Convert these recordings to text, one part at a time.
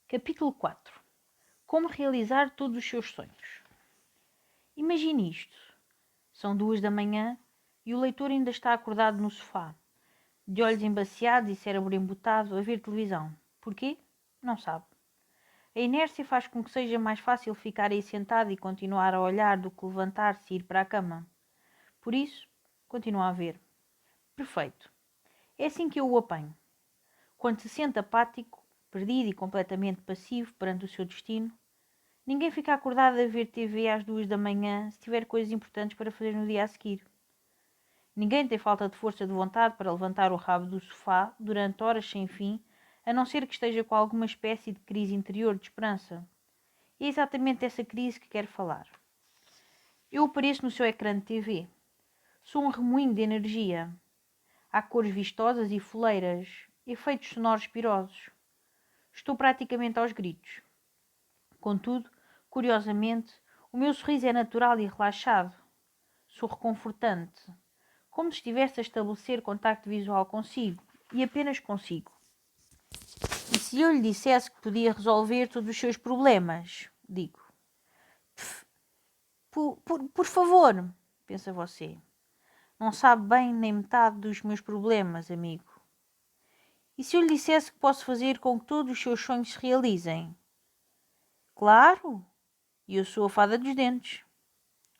Capítulo 4. Como realizar todos os seus sonhos. Imagine isto. São 2 da manhã e o leitor ainda está acordado no sofá, de olhos embaciados e cérebro embotado a ver televisão. Porquê? Não sabe. A inércia faz com que seja mais fácil ficar aí sentado e continuar a olhar do que levantar-se e ir para a cama. Por isso, continua a ver. Perfeito. É assim que eu o apanho. Quando se sente apático, perdido e completamente passivo perante o seu destino, ninguém fica acordado a ver TV às 2 da manhã se tiver coisas importantes para fazer no dia a seguir. Ninguém tem falta de força de vontade para levantar o rabo do sofá durante horas sem fim, a não ser que esteja com alguma espécie de crise interior de esperança. E é exatamente dessa crise que quero falar. Eu apareço no seu ecrã de TV. Sou um remoinho de energia. Há cores vistosas e foleiras, efeitos sonoros pirosos. Estou praticamente aos gritos. Contudo, curiosamente, o meu sorriso é natural e relaxado. Sou reconfortante, como se estivesse a estabelecer contacto visual consigo, e apenas consigo. E se eu lhe dissesse que podia resolver todos os seus problemas? Digo. Por favor, pensa você. Não sabe bem nem metade dos meus problemas, amigo. E se eu lhe dissesse que posso fazer com que todos os seus sonhos se realizem? Claro, e eu sou a fada dos dentes.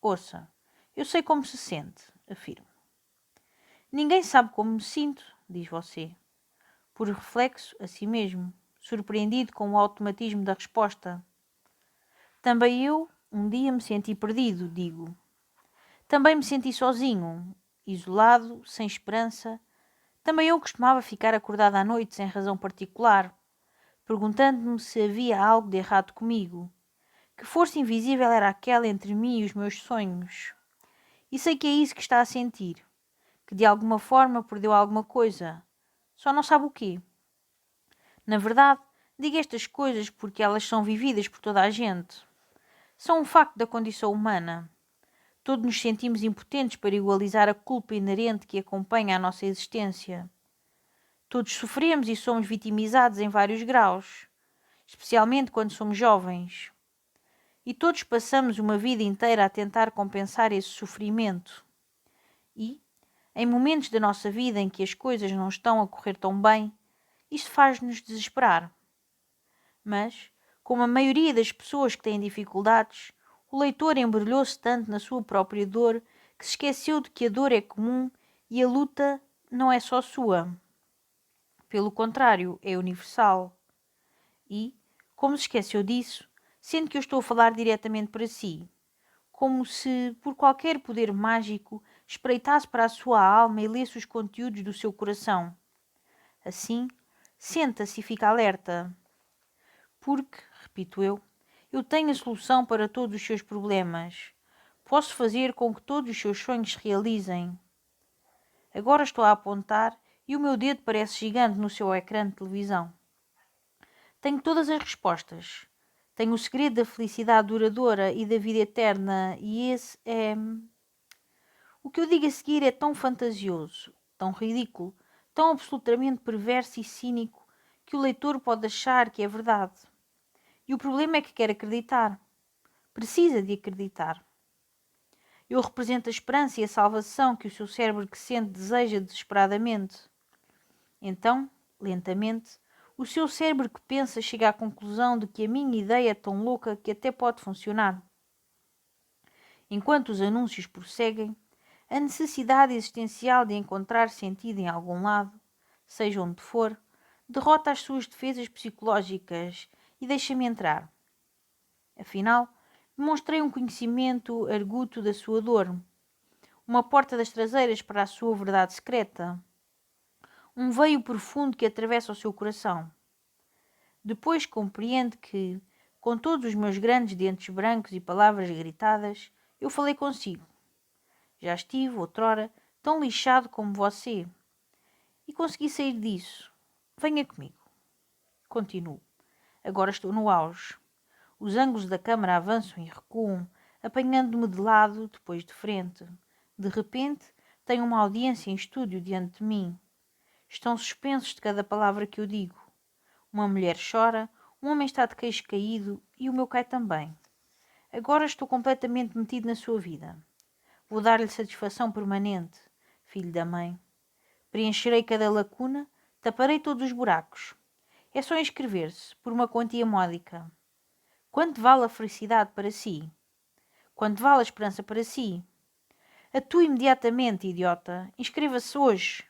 Ouça, eu sei como se sente, afirmo. Ninguém sabe como me sinto, diz você, por reflexo a si mesmo, surpreendido com o automatismo da resposta. Também eu, um dia me senti perdido, digo. Também me senti sozinho, isolado, sem esperança. Também eu costumava ficar acordado à noite sem razão particular, perguntando-me se havia algo de errado comigo. Que força invisível era aquela entre mim e os meus sonhos? E sei que é isso que está a sentir, que de alguma forma perdeu alguma coisa, só não sabe o quê. Na verdade, digo estas coisas porque elas são vividas por toda a gente. São um facto da condição humana. Todos nos sentimos impotentes para igualizar a culpa inerente que acompanha a nossa existência. Todos sofremos e somos vitimizados em vários graus, especialmente quando somos jovens. E todos passamos uma vida inteira a tentar compensar esse sofrimento. E, em momentos da nossa vida em que as coisas não estão a correr tão bem, isto faz-nos desesperar. Mas, como a maioria das pessoas que têm dificuldades, o leitor embrulhou-se tanto na sua própria dor que se esqueceu de que a dor é comum e a luta não é só sua. Pelo contrário, é universal. E, como se esqueceu disso, sente que eu estou a falar diretamente para si, como se, por qualquer poder mágico, espreitasse para a sua alma e lesse os conteúdos do seu coração. Assim, senta-se e fica alerta. Porque, repito eu tenho a solução para todos os seus problemas. Posso fazer com que todos os seus sonhos se realizem. Agora estou a apontar e o meu dedo parece gigante no seu ecrã de televisão. Tenho todas as respostas. Tenho o segredo da felicidade duradoura e da vida eterna, e esse é... O que eu digo a seguir é tão fantasioso, tão ridículo, tão absolutamente perverso e cínico que o leitor pode achar que é verdade. E o problema é que quer acreditar. Precisa de acreditar. Eu represento a esperança e a salvação que o seu cérebro crescente deseja desesperadamente. Então, lentamente, o seu cérebro que pensa chega à conclusão de que a minha ideia é tão louca que até pode funcionar. Enquanto os anúncios prosseguem, a necessidade existencial de encontrar sentido em algum lado, seja onde for, derrota as suas defesas psicológicas e deixa-me entrar. Afinal, demonstrei um conhecimento arguto da sua dor, uma porta das traseiras para a sua verdade secreta, um veio profundo que atravessa o seu coração. Depois compreende que, com todos os meus grandes dentes brancos e palavras gritadas, eu falei consigo. Já estive, outrora, tão lixado como você. E consegui sair disso. Venha comigo. Continuo. Agora estou no auge. Os ângulos da câmara avançam e recuam, apanhando-me de lado, depois de frente. De repente, tenho uma audiência em estúdio diante de mim. Estão suspensos de cada palavra que eu digo. Uma mulher chora, Um homem está de queixo caído e o meu cai também. Agora estou completamente metido na sua vida. Vou dar-lhe satisfação permanente, filho da mãe. Preencherei cada lacuna, taparei todos os buracos. É só inscrever-se, por uma quantia módica. Quanto vale a felicidade para si? Quanto vale a esperança para si? Atue imediatamente, idiota. Inscreva-se hoje.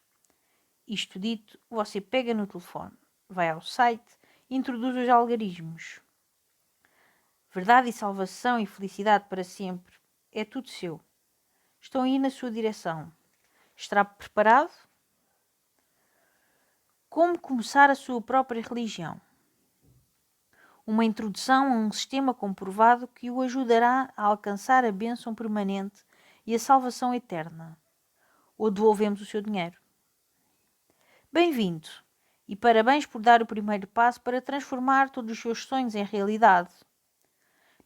Isto dito, você pega no telefone, vai ao site e introduz os algarismos. Verdade e salvação e felicidade para sempre. É tudo seu. Estão a ir na sua direção. Estará preparado? Como começar a sua própria religião? Uma introdução a um sistema comprovado que o ajudará a alcançar a bênção permanente e a salvação eterna. Ou devolvemos o seu dinheiro. Bem-vindo e parabéns por dar o primeiro passo para transformar todos os seus sonhos em realidade.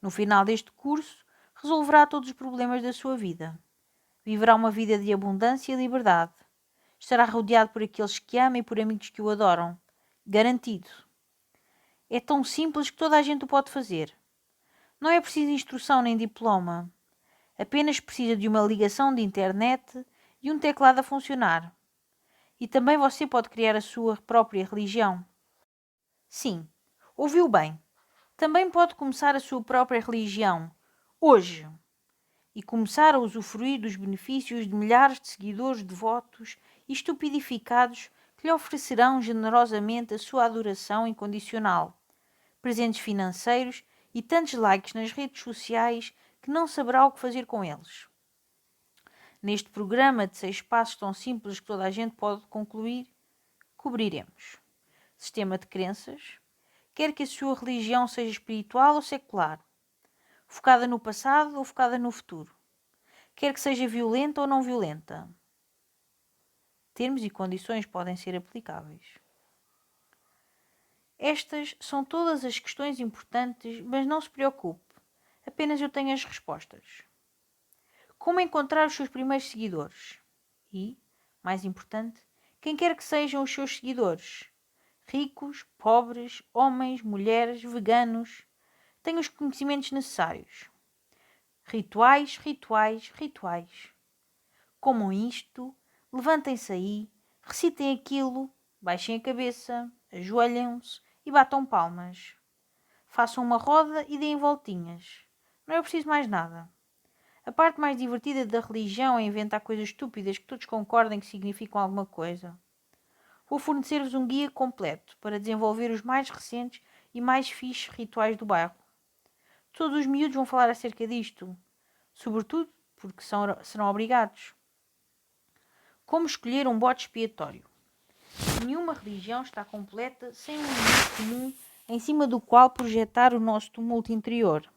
No final deste curso, resolverá todos os problemas da sua vida. Viverá uma vida de abundância e liberdade. Estará rodeado por aqueles que ama e por amigos que o adoram. Garantido. É tão simples que toda a gente o pode fazer. Não é preciso instrução nem diploma. Apenas precisa de uma ligação de internet e um teclado a funcionar. E também você pode criar a sua própria religião. Sim, ouviu bem. Também pode começar a sua própria religião, hoje, e começar a usufruir dos benefícios de milhares de seguidores devotos e estupidificados que lhe oferecerão generosamente a sua adoração incondicional, presentes financeiros e tantos likes nas redes sociais que não saberá o que fazer com eles. Neste programa de 6 passos tão simples que toda a gente pode concluir, cobriremos sistema de crenças, quer que a sua religião seja espiritual ou secular, focada no passado ou focada no futuro, quer que seja violenta ou não violenta. Termos e condições podem ser aplicáveis. Estas são todas as questões importantes, mas não se preocupe, apenas eu tenho as respostas. Como encontrar os seus primeiros seguidores? E, mais importante, quem quer que sejam os seus seguidores? Ricos, pobres, homens, mulheres, veganos. Tenham os conhecimentos necessários. Rituais, rituais, rituais. Comam isto, levantem-se aí, recitem aquilo, baixem a cabeça, ajoelhem-se e batam palmas. Façam uma roda e deem voltinhas. Não é preciso mais nada. A parte mais divertida da religião é inventar coisas estúpidas que todos concordem que significam alguma coisa. Vou fornecer-vos um guia completo para desenvolver os mais recentes e mais fixes rituais do bairro. Todos os miúdos vão falar acerca disto, sobretudo porque serão obrigados. Como escolher um bode expiatório? Nenhuma religião está completa sem um inimigo comum em cima do qual projetar o nosso tumulto interior.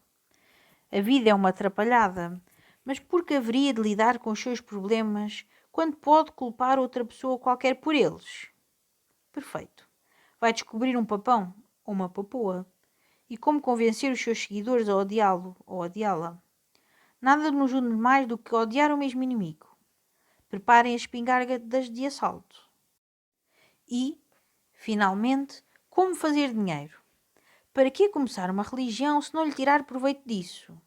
A vida é uma atrapalhada, mas por que haveria de lidar com os seus problemas quando pode culpar outra pessoa qualquer por eles? Perfeito. Vai descobrir um papão ou uma papoa e como convencer os seus seguidores a odiá-lo ou odiá-la. Nada nos une mais do que odiar o mesmo inimigo. Preparem as espingardas de assalto. E, finalmente, como fazer dinheiro? Para que começar uma religião se não lhe tirar proveito disso?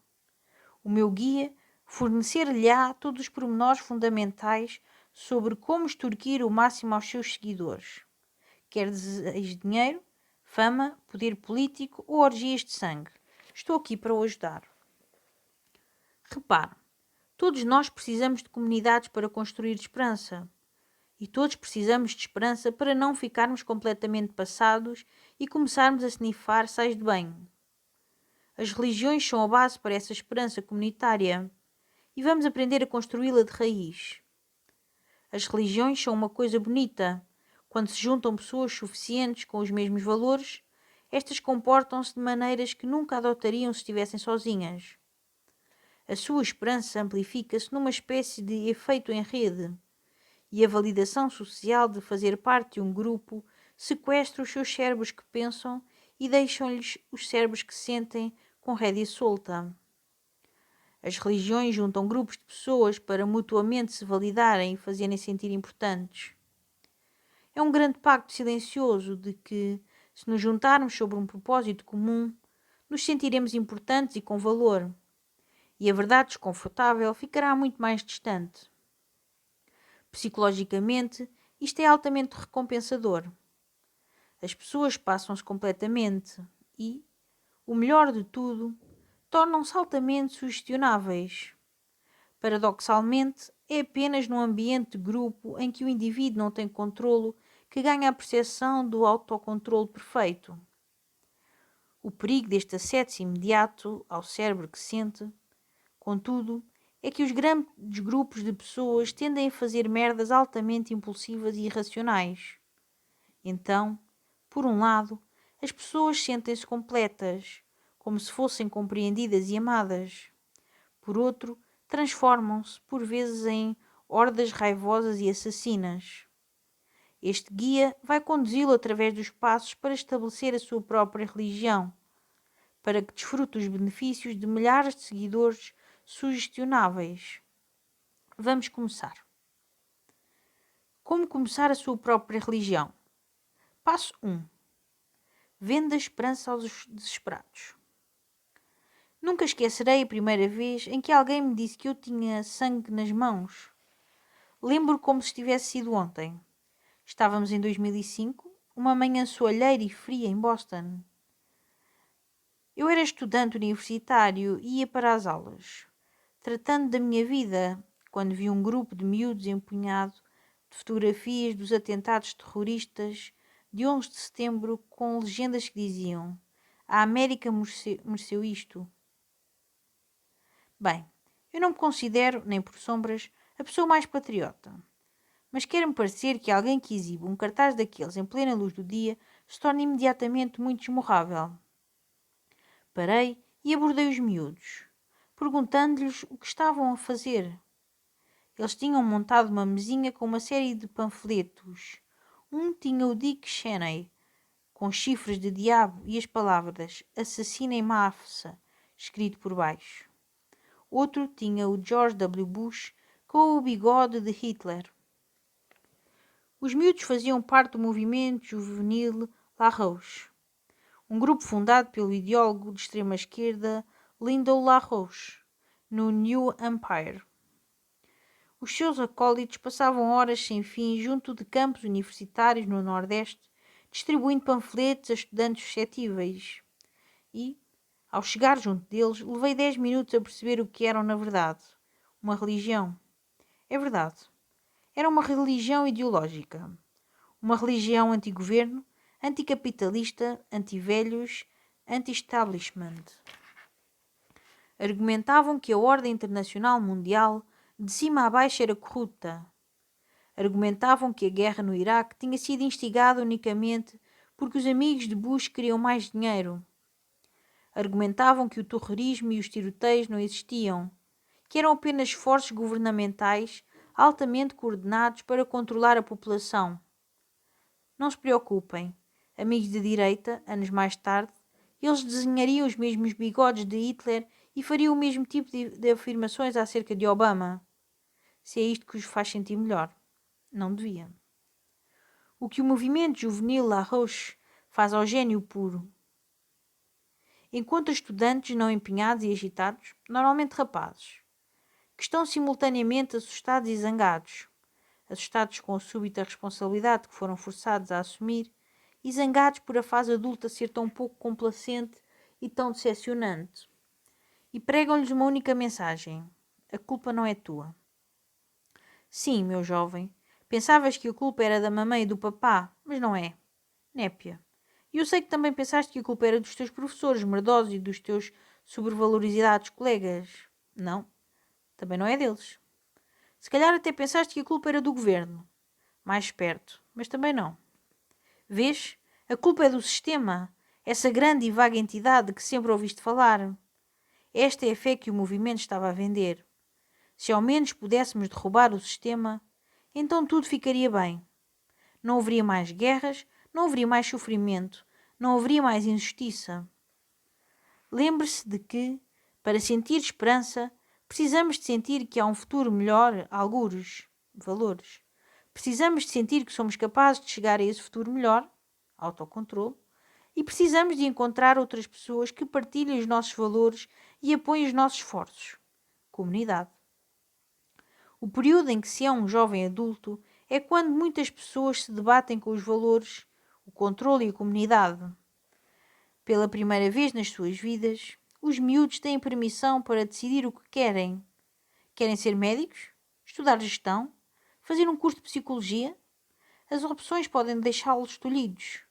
O meu guia fornecer-lhe-á todos os pormenores fundamentais sobre como extorquir o máximo aos seus seguidores. Quer deseje dinheiro, fama, poder político ou orgias de sangue. Estou aqui para o ajudar. Repare, todos nós precisamos de comunidades para construir esperança. E todos precisamos de esperança para não ficarmos completamente passados e começarmos a snifar sais de banho. As religiões são a base para essa esperança comunitária e vamos aprender a construí-la de raiz. As religiões são uma coisa bonita. Quando se juntam pessoas suficientes com os mesmos valores, estas comportam-se de maneiras que nunca adotariam se estivessem sozinhas. A sua esperança amplifica-se numa espécie de efeito em rede, e a validação social de fazer parte de um grupo sequestra os seus cérebros que pensam e deixam-lhes os cérebros que sentem com rédea solta. As religiões juntam grupos de pessoas para mutuamente se validarem e fazerem sentir importantes. É um grande pacto silencioso de que, Se nos juntarmos sobre um propósito comum, nos sentiremos importantes e com valor, e a verdade desconfortável ficará muito mais distante. Psicologicamente, isto é altamente recompensador. As pessoas passam-se completamente e, o melhor de tudo, tornam-se altamente sugestionáveis. Paradoxalmente, é apenas num ambiente de grupo em que o indivíduo não tem controlo que ganha a percepção do autocontrole perfeito. O perigo deste acesso imediato ao cérebro que sente, contudo, é que os grandes grupos de pessoas tendem a fazer merdas altamente impulsivas e irracionais. Então, por um lado, as pessoas sentem-se completas, como se fossem compreendidas e amadas. Por outro, transformam-se, por vezes, em hordas raivosas e assassinas. Este guia vai conduzi-lo através dos passos para estabelecer a sua própria religião, para que desfrute os benefícios de milhares de seguidores sugestionáveis. Vamos começar. Como começar a sua própria religião? Passo 1. Venda esperança aos desesperados. Nunca esquecerei a primeira vez em que alguém me disse que eu tinha sangue nas mãos. Lembro como se tivesse sido ontem. Estávamos em 2005, uma manhã soalheira e fria em Boston. Eu era estudante universitário e ia para as aulas, tratando da minha vida, quando vi um grupo de miúdos empunhado de fotografias dos atentados terroristas de 11 de setembro com legendas que diziam: "A América mereceu isto". Bem, eu não me considero, nem por sombras, a pessoa mais patriota. Mas quer-me parecer que alguém que exibe um cartaz daqueles em plena luz do dia se torna imediatamente muito desmorrável. Parei e abordei os miúdos, perguntando-lhes o que estavam a fazer. Eles tinham montado uma mesinha com uma série de panfletos. Um tinha o Dick Cheney, com chifres de diabo e as palavras "assassina em massa" escrito por baixo. Outro tinha o George W. Bush com o bigode de Hitler. Os miúdos faziam parte do movimento juvenil La Roche, um grupo fundado pelo ideólogo de extrema-esquerda Lyndon LaRouche, no New Hampshire. Os seus acólitos passavam horas sem fim junto de campos universitários no Nordeste, distribuindo panfletos a estudantes suscetíveis. E, ao chegar junto deles, levei 10 minutos a perceber o que eram na verdade. Uma religião. É verdade. Era uma religião ideológica. Uma religião anti-governo, anticapitalista, anti-velhos, anti-establishment. Argumentavam que a ordem internacional mundial de cima a baixo era corrupta. Argumentavam que a guerra no Iraque tinha sido instigada unicamente porque os amigos de Bush queriam mais dinheiro. Argumentavam que o terrorismo e os tiroteios não existiam, que eram apenas esforços governamentais altamente coordenados para controlar a população. Não se preocupem, amigos de direita, anos mais tarde, eles desenhariam os mesmos bigodes de Hitler e fariam o mesmo tipo de afirmações acerca de Obama. Se é isto que os faz sentir melhor. Não devia. O que o movimento juvenil La Roche faz ao gênio puro. Encontra estudantes não empenhados e agitados, normalmente rapazes, que estão simultaneamente assustados e zangados. Assustados com a súbita responsabilidade que foram forçados a assumir e zangados por a fase adulta ser tão pouco complacente e tão decepcionante. E pregam-lhes uma única mensagem: a culpa não é tua. Sim, meu jovem, pensavas que a culpa era da mamãe e do papá, mas não é. Népia. E eu sei que também pensaste que a culpa era dos teus professores merdosos e dos teus sobrevalorizados colegas. Não, também não é deles. Se calhar até pensaste que a culpa era do governo. Mais esperto, mas também não. Vês? A culpa é do sistema, essa grande e vaga entidade que sempre ouviste falar. Esta é a fé que o movimento estava a vender. Se ao menos pudéssemos derrubar o sistema, então tudo ficaria bem. Não haveria mais guerras, não haveria mais sofrimento, não haveria mais injustiça. Lembre-se de que, para sentir esperança, precisamos de sentir que há um futuro melhor, algures, valores. Precisamos de sentir que somos capazes de chegar a esse futuro melhor, autocontrole, E precisamos de encontrar outras pessoas que partilhem os nossos valores e apoiem os nossos esforços. Comunidade. O período em que se é um jovem adulto é quando muitas pessoas se debatem com os valores, o controle e a comunidade. Pela primeira vez nas suas vidas, os miúdos têm permissão para decidir o que querem. Querem ser médicos? Estudar gestão? Fazer um curso de psicologia? As opções podem deixá-los tolhidos.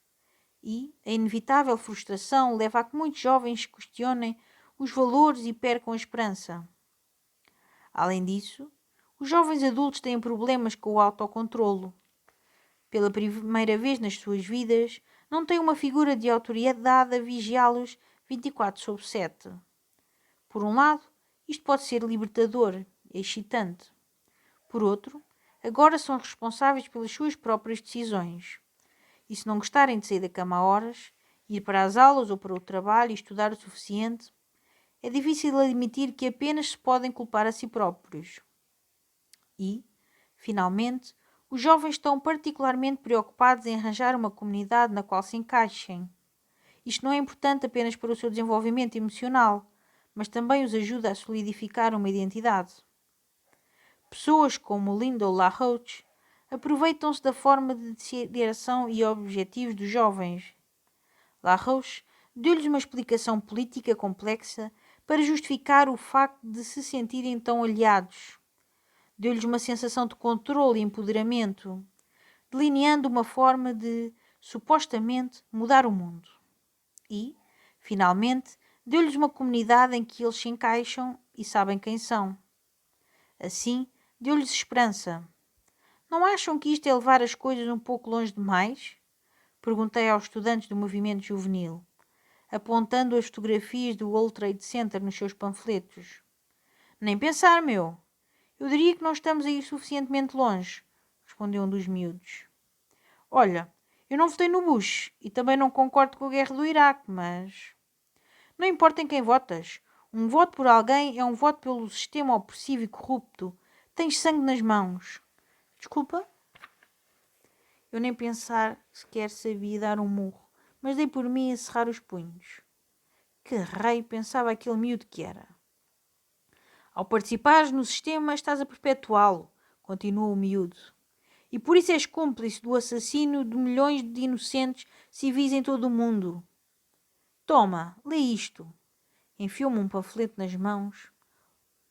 E a inevitável frustração leva a que muitos jovens questionem os valores e percam a esperança. Além disso, os jovens adultos têm problemas com o autocontrolo. Pela primeira vez nas suas vidas, não têm uma figura de autoridade a vigiá-los 24/7. Por um lado, isto pode ser libertador e excitante. Por outro, agora são responsáveis pelas suas próprias decisões. E se não gostarem de sair da cama a horas, ir para as aulas ou para o trabalho e estudar o suficiente, é difícil admitir que apenas se podem culpar a si próprios. E, finalmente, os jovens estão particularmente preocupados em arranjar uma comunidade na qual se encaixem. Isto não é importante apenas para o seu desenvolvimento emocional, mas também os ajuda a solidificar uma identidade. Pessoas como Lyndall LaRoche aproveitam-se da forma de direção e objetivos dos jovens. LaRoche deu-lhes uma explicação política complexa para justificar o facto de se sentirem tão aliados. Deu-lhes uma sensação de controle e empoderamento, delineando uma forma de, supostamente, mudar o mundo. E, finalmente, deu-lhes uma comunidade em que eles se encaixam e sabem quem são. Assim, deu-lhes esperança. Não acham que isto é levar as coisas um pouco longe demais? Perguntei aos estudantes do movimento juvenil, apontando as fotografias do World Trade Center nos seus panfletos. Nem pensar, meu. Eu diria que não estamos a ir suficientemente longe, respondeu um dos miúdos. Olha, eu não votei no Bush e também não concordo com a guerra do Iraque, mas... Não importa em quem votas. Um voto por alguém é um voto pelo sistema opressivo e corrupto. Tens sangue nas mãos. Desculpa? Eu nem pensar sequer sabia dar um murro, mas dei por mim a cerrar os punhos. Que raio pensava aquele miúdo que era? Ao participares no sistema, estás a perpetuá-lo, continuou o miúdo. E por isso és cúmplice do assassínio de milhões de inocentes civis em todo o mundo. Toma, lê isto. Enfiou-me um panfleto nas mãos.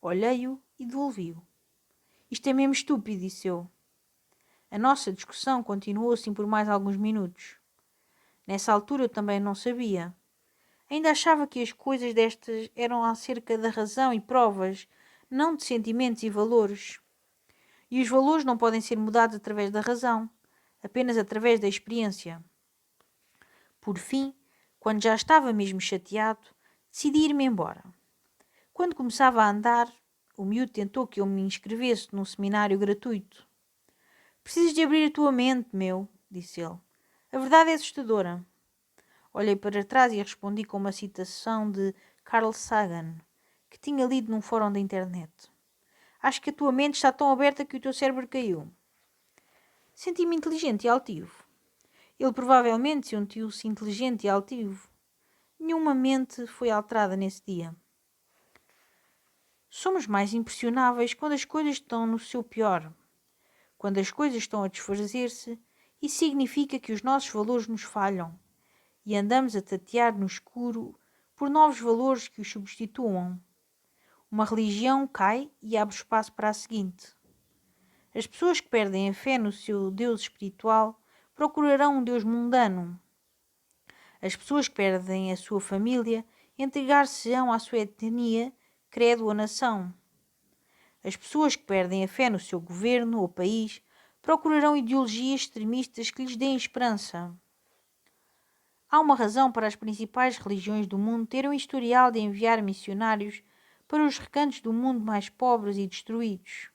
Olhei-o e devolvi-o. Isto é mesmo estúpido, disse eu. A nossa discussão continuou assim por mais alguns minutos. Nessa altura eu também não sabia. Ainda achava que as coisas destas eram acerca da razão e provas, não de sentimentos e valores. E os valores não podem ser mudados através da razão, apenas através da experiência. Por fim, quando já estava mesmo chateado, decidi ir-me embora. Quando começava a andar, o miúdo tentou que eu me inscrevesse num seminário gratuito. Precisas de abrir a tua mente, meu, disse ele. A verdade é assustadora. Olhei para trás e respondi com uma citação de Carl Sagan, que tinha lido num fórum da internet. Acho que a tua mente está tão aberta que o teu cérebro caiu. Senti-me inteligente e altivo. Ele provavelmente sentiu-se inteligente e altivo. Nenhuma mente foi alterada nesse dia. Somos mais impressionáveis quando as coisas estão no seu pior. Quando as coisas estão a desfazer-se, isso significa que os nossos valores nos falham e andamos a tatear no escuro por novos valores que os substituam. Uma religião cai e abre espaço para a seguinte. As pessoas que perdem a fé no seu Deus espiritual procurarão um Deus mundano. As pessoas que perdem a sua família entregar-se-ão à sua etnia, credo ou nação. As pessoas que perdem a fé no seu governo ou país procurarão ideologias extremistas que lhes deem esperança. Há uma razão para as principais religiões do mundo terem um historial de enviar missionários para os recantos do mundo mais pobres e destruídos.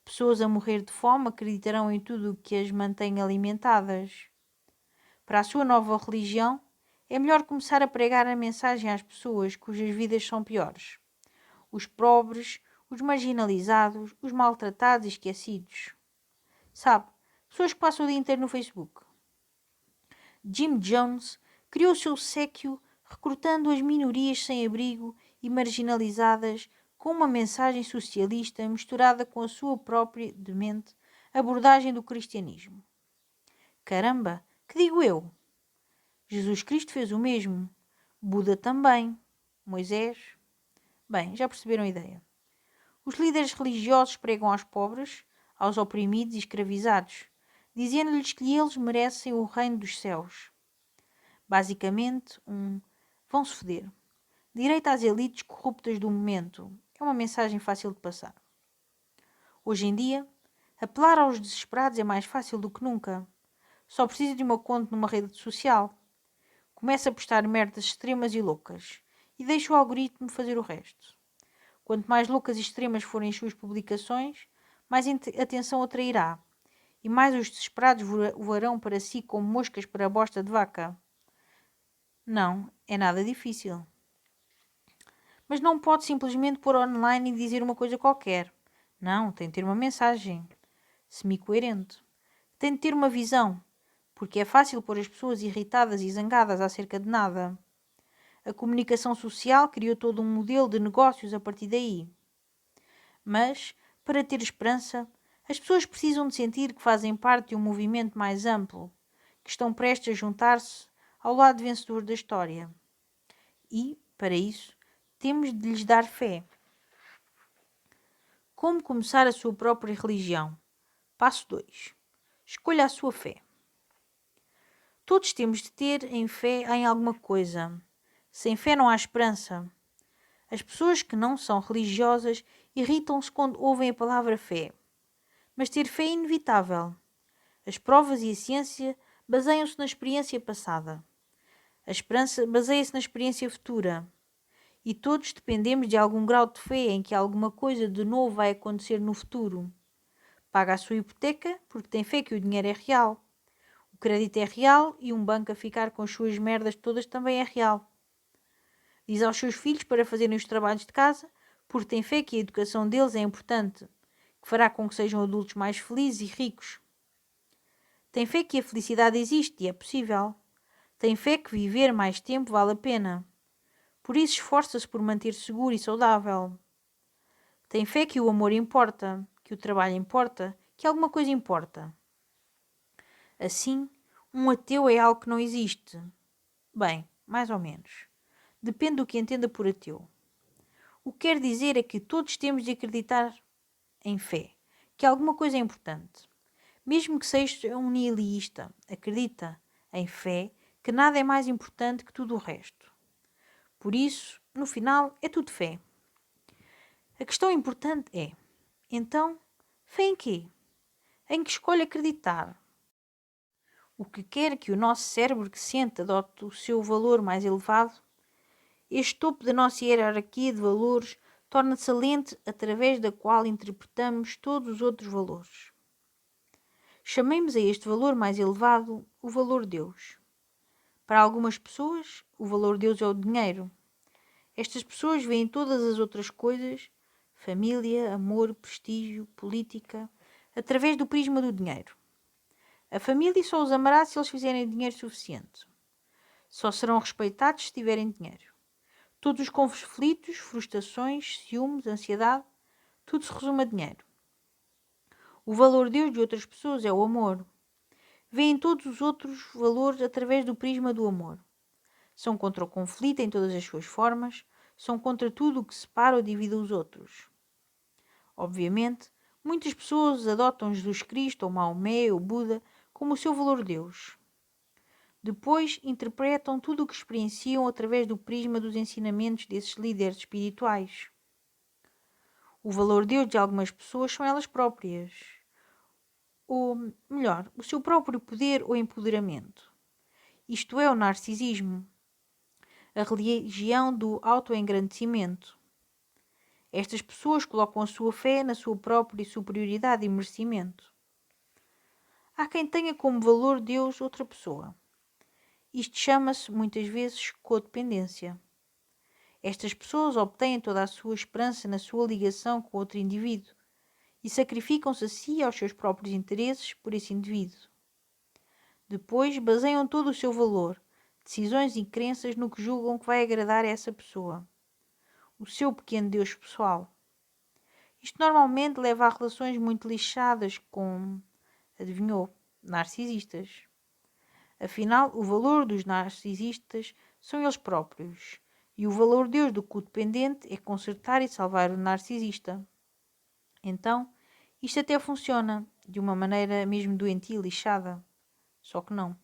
Pessoas a morrer de fome acreditarão em tudo o que as mantém alimentadas. Para a sua nova religião, é melhor começar a pregar a mensagem às pessoas cujas vidas são piores. Os pobres, os marginalizados, os maltratados e esquecidos. Sabe, pessoas que passam o dia inteiro no Facebook. Jim Jones criou o seu séquio recrutando as minorias sem abrigo e marginalizadas com uma mensagem socialista misturada com a sua própria demente abordagem do cristianismo. Caramba, que digo eu? Jesus Cristo fez o mesmo. Buda também. Moisés. Bem, já perceberam a ideia. Os líderes religiosos pregam aos pobres, aos oprimidos e escravizados, dizendo-lhes que eles merecem o reino dos céus. Basicamente, vão-se foder. Direito às elites corruptas do momento. É uma mensagem fácil de passar. Hoje em dia, apelar aos desesperados é mais fácil do que nunca. Só precisa de uma conta numa rede social. Começa a postar merdas extremas e loucas e deixa o algoritmo fazer o resto. Quanto mais loucas e extremas forem as suas publicações, mais atenção atrairá e mais os desesperados voarão para si como moscas para a bosta de vaca. Não, é nada difícil. Mas não pode simplesmente pôr online e dizer uma coisa qualquer. Não, tem de ter uma mensagem semi-coerente. Tem de ter uma visão, porque é fácil pôr as pessoas irritadas e zangadas acerca de nada. A comunicação social criou todo um modelo de negócios a partir daí. Mas, para ter esperança, as pessoas precisam de sentir que fazem parte de um movimento mais amplo, que estão prestes a juntar-se ao lado vencedor da história. E, para isso, temos de lhes dar fé. Como começar a sua própria religião? Passo 2. Escolha a sua fé. Todos temos de ter fé em alguma coisa. Sem fé não há esperança. As pessoas que não são religiosas irritam-se quando ouvem a palavra fé. Mas ter fé é inevitável. As provas e a ciência baseiam-se na experiência passada. A esperança baseia-se na experiência futura. E todos dependemos de algum grau de fé em que alguma coisa de novo vai acontecer no futuro. Paga a sua hipoteca porque tem fé que o dinheiro é real. O crédito é real e um banco a ficar com as suas merdas todas também é real. Diz aos seus filhos para fazerem os trabalhos de casa porque tem fé que a educação deles é importante, que fará com que sejam adultos mais felizes e ricos. Tem fé que a felicidade existe e é possível. Tem fé que viver mais tempo vale a pena. Por isso esforça-se por manter-se seguro e saudável. Tem fé que o amor importa, que o trabalho importa, que alguma coisa importa. Assim, um ateu é algo que não existe. Bem, mais ou menos. Depende do que entenda por ateu. O que quer dizer é que todos temos de acreditar em fé, que alguma coisa é importante. Mesmo que seja um nihilista, acredita em fé que nada é mais importante que tudo o resto. Por isso, no final, é tudo fé. A questão importante é, então, fé em quê? Em que escolhe acreditar? O que quer que o nosso cérebro que sente adote o seu valor mais elevado, este topo da nossa hierarquia de valores torna-se a lente através da qual interpretamos todos os outros valores. Chamemos a este valor mais elevado o valor Deus. Para algumas pessoas, o valor Deus é o dinheiro. Estas pessoas veem todas as outras coisas, família, amor, prestígio, política, através do prisma do dinheiro. A família só os amará se eles fizerem dinheiro suficiente. Só serão respeitados se tiverem dinheiro. Todos os conflitos, frustrações, ciúmes, ansiedade, tudo se resume a dinheiro. O valor Deus de outras pessoas é o amor. Veem todos os outros valores através do prisma do amor. São contra o conflito em todas as suas formas, são contra tudo o que separa ou divide os outros. Obviamente, muitas pessoas adotam Jesus Cristo, ou Maomé, ou Buda, como o seu valor Deus. Depois, interpretam tudo o que experienciam através do prisma dos ensinamentos desses líderes espirituais. O valor Deus de algumas pessoas são elas próprias. Ou, melhor, o seu próprio poder ou empoderamento. Isto é o narcisismo, a religião do autoengrandecimento. Estas pessoas colocam a sua fé na sua própria superioridade e merecimento. Há quem tenha como valor Deus outra pessoa. Isto chama-se, muitas vezes, codependência. Estas pessoas obtêm toda a sua esperança na sua ligação com outro indivíduo e sacrificam-se a si e aos seus próprios interesses por esse indivíduo. Depois baseiam todo o seu valor, decisões e crenças no que julgam que vai agradar a essa pessoa, o seu pequeno Deus pessoal. Isto normalmente leva a relações muito lixadas com, adivinhou, narcisistas. Afinal, o valor dos narcisistas são eles próprios, e o valor Deus do codependente é consertar e salvar o narcisista. Então, isto até funciona, de uma maneira mesmo doentia e lixada. Só que não.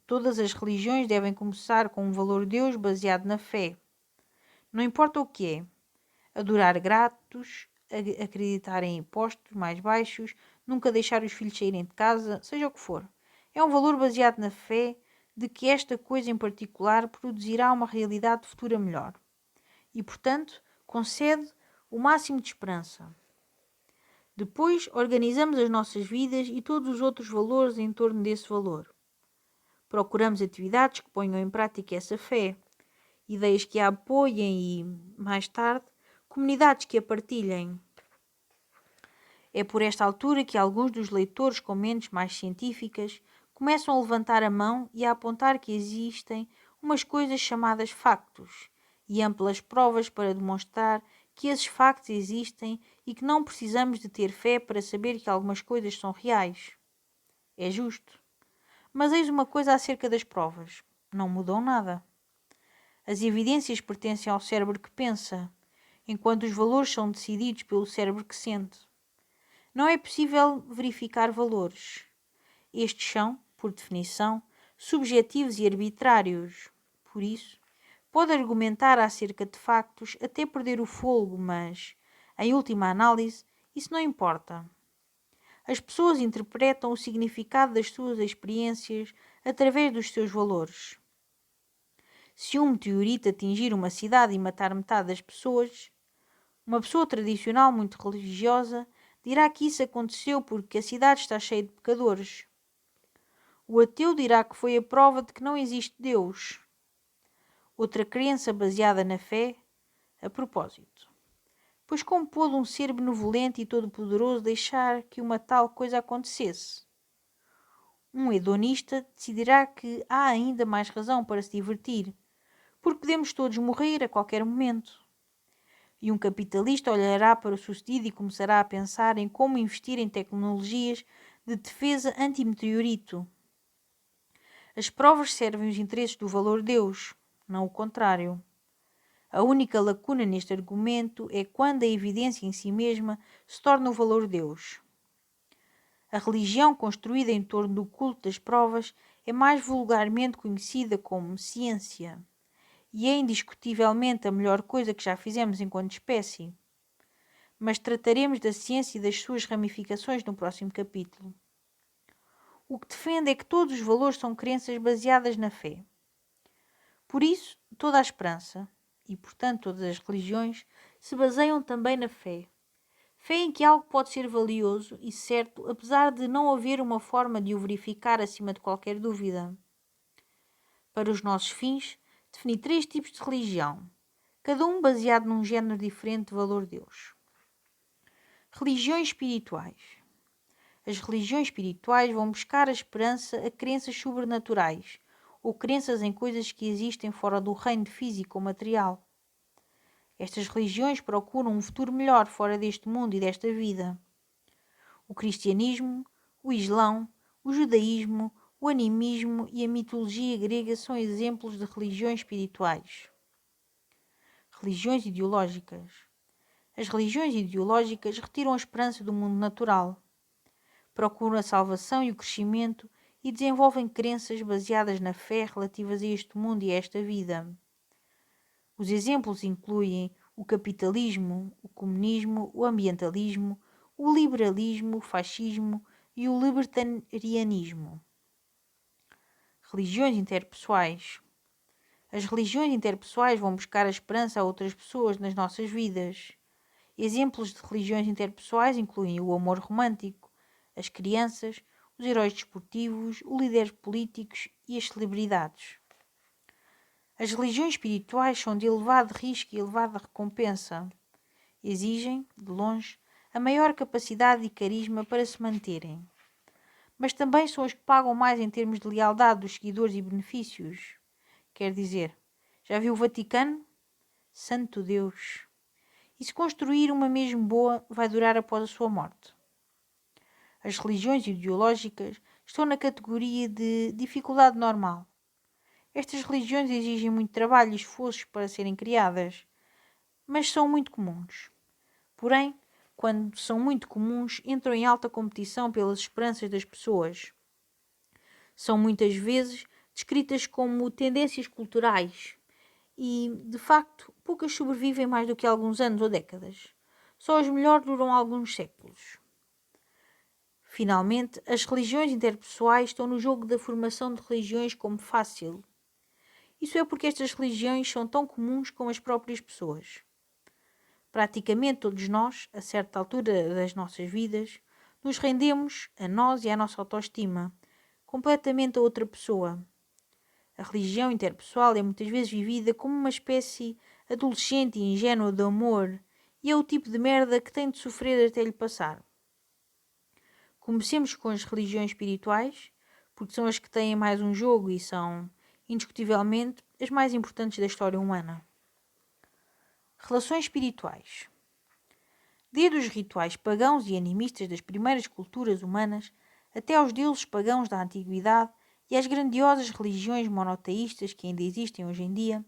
Todas as religiões devem começar com um valor Deus baseado na fé. Não importa o que é. Adorar gratos, acreditar em impostos mais baixos, nunca deixar os filhos saírem de casa, seja o que for. É um valor baseado na fé de que esta coisa em particular produzirá uma realidade futura melhor. E, portanto, concede o máximo de esperança. Depois, organizamos as nossas vidas e todos os outros valores em torno desse valor. Procuramos atividades que ponham em prática essa fé, ideias que a apoiem e, mais tarde, comunidades que a partilhem. É por esta altura que alguns dos leitores com mentes mais científicas começam a levantar a mão e a apontar que existem umas coisas chamadas factos e amplas provas para demonstrar que esses factos existem e que não precisamos de ter fé para saber que algumas coisas são reais. É justo. Mas eis uma coisa acerca das provas. Não mudam nada. As evidências pertencem ao cérebro que pensa, enquanto os valores são decididos pelo cérebro que sente. Não é possível verificar valores. Estes são, por definição, subjetivos e arbitrários. Por isso, pode argumentar acerca de factos até perder o fôlego, mas, em última análise, isso não importa. As pessoas interpretam o significado das suas experiências através dos seus valores. Se um meteorito atingir uma cidade e matar metade das pessoas, uma pessoa tradicional muito religiosa dirá que isso aconteceu porque a cidade está cheia de pecadores. O ateu dirá que foi a prova de que não existe Deus. Outra crença baseada na fé, a propósito. Pois como pôde um ser benevolente e todo-poderoso deixar que uma tal coisa acontecesse? Um hedonista decidirá que há ainda mais razão para se divertir, porque podemos todos morrer a qualquer momento. E um capitalista olhará para o sucedido e começará a pensar em como investir em tecnologias de defesa anti-meteorito. As provas servem os interesses do valor Deus, não o contrário. A única lacuna neste argumento é quando a evidência em si mesma se torna o valor Deus. A religião construída em torno do culto das provas é mais vulgarmente conhecida como ciência, e é indiscutivelmente a melhor coisa que já fizemos enquanto espécie. Mas trataremos da ciência e das suas ramificações no próximo capítulo. O que defende é que todos os valores são crenças baseadas na fé. Por isso, toda a esperança, e portanto todas as religiões, se baseiam também na fé. Fé em que algo pode ser valioso e certo, apesar de não haver uma forma de o verificar acima de qualquer dúvida. Para os nossos fins, defini 3 tipos de religião, cada um baseado num género diferente de valor Deus. Religiões espirituais. As religiões espirituais vão buscar a esperança a crenças sobrenaturais, ou crenças em coisas que existem fora do reino físico ou material. Estas religiões procuram um futuro melhor fora deste mundo e desta vida. O cristianismo, o islão, o judaísmo, o animismo e a mitologia grega são exemplos de religiões espirituais. Religiões ideológicas. As religiões ideológicas retiram a esperança do mundo natural. Procuram a salvação e o crescimento e desenvolvem crenças baseadas na fé relativas a este mundo e a esta vida. Os exemplos incluem o capitalismo, o comunismo, o ambientalismo, o liberalismo, o fascismo e o libertarianismo. Religiões interpessoais. As religiões interpessoais vão buscar a esperança a outras pessoas nas nossas vidas. Exemplos de religiões interpessoais incluem o amor romântico, as crianças, os heróis desportivos, os líderes políticos e as celebridades. As religiões espirituais são de elevado risco e elevada recompensa. Exigem, de longe, a maior capacidade e carisma para se manterem. Mas também são as que pagam mais em termos de lealdade dos seguidores e benefícios. Quer dizer, já viu o Vaticano? Santo Deus! E se construir uma mesmo boa, vai durar após a sua morte. As religiões ideológicas estão na categoria de dificuldade normal. Estas religiões exigem muito trabalho e esforços para serem criadas, mas são muito comuns. Porém, quando são muito comuns, entram em alta competição pelas esperanças das pessoas. São muitas vezes descritas como tendências culturais e, de facto, poucas sobrevivem mais do que alguns anos ou décadas. Só as melhores duram alguns séculos. Finalmente, as religiões interpessoais estão no jogo da formação de religiões como fácil. Isso é porque estas religiões são tão comuns como as próprias pessoas. Praticamente todos nós, a certa altura das nossas vidas, nos rendemos a nós e à nossa autoestima, completamente a outra pessoa. A religião interpessoal é muitas vezes vivida como uma espécie adolescente e ingênua de amor, e é o tipo de merda que tem de sofrer até lhe passar. Comecemos com as religiões espirituais, porque são as que têm mais um jogo e são, indiscutivelmente, as mais importantes da história humana. Relações espirituais. Desde os rituais pagãos e animistas das primeiras culturas humanas até aos deuses pagãos da antiguidade e às grandiosas religiões monoteístas que ainda existem hoje em dia,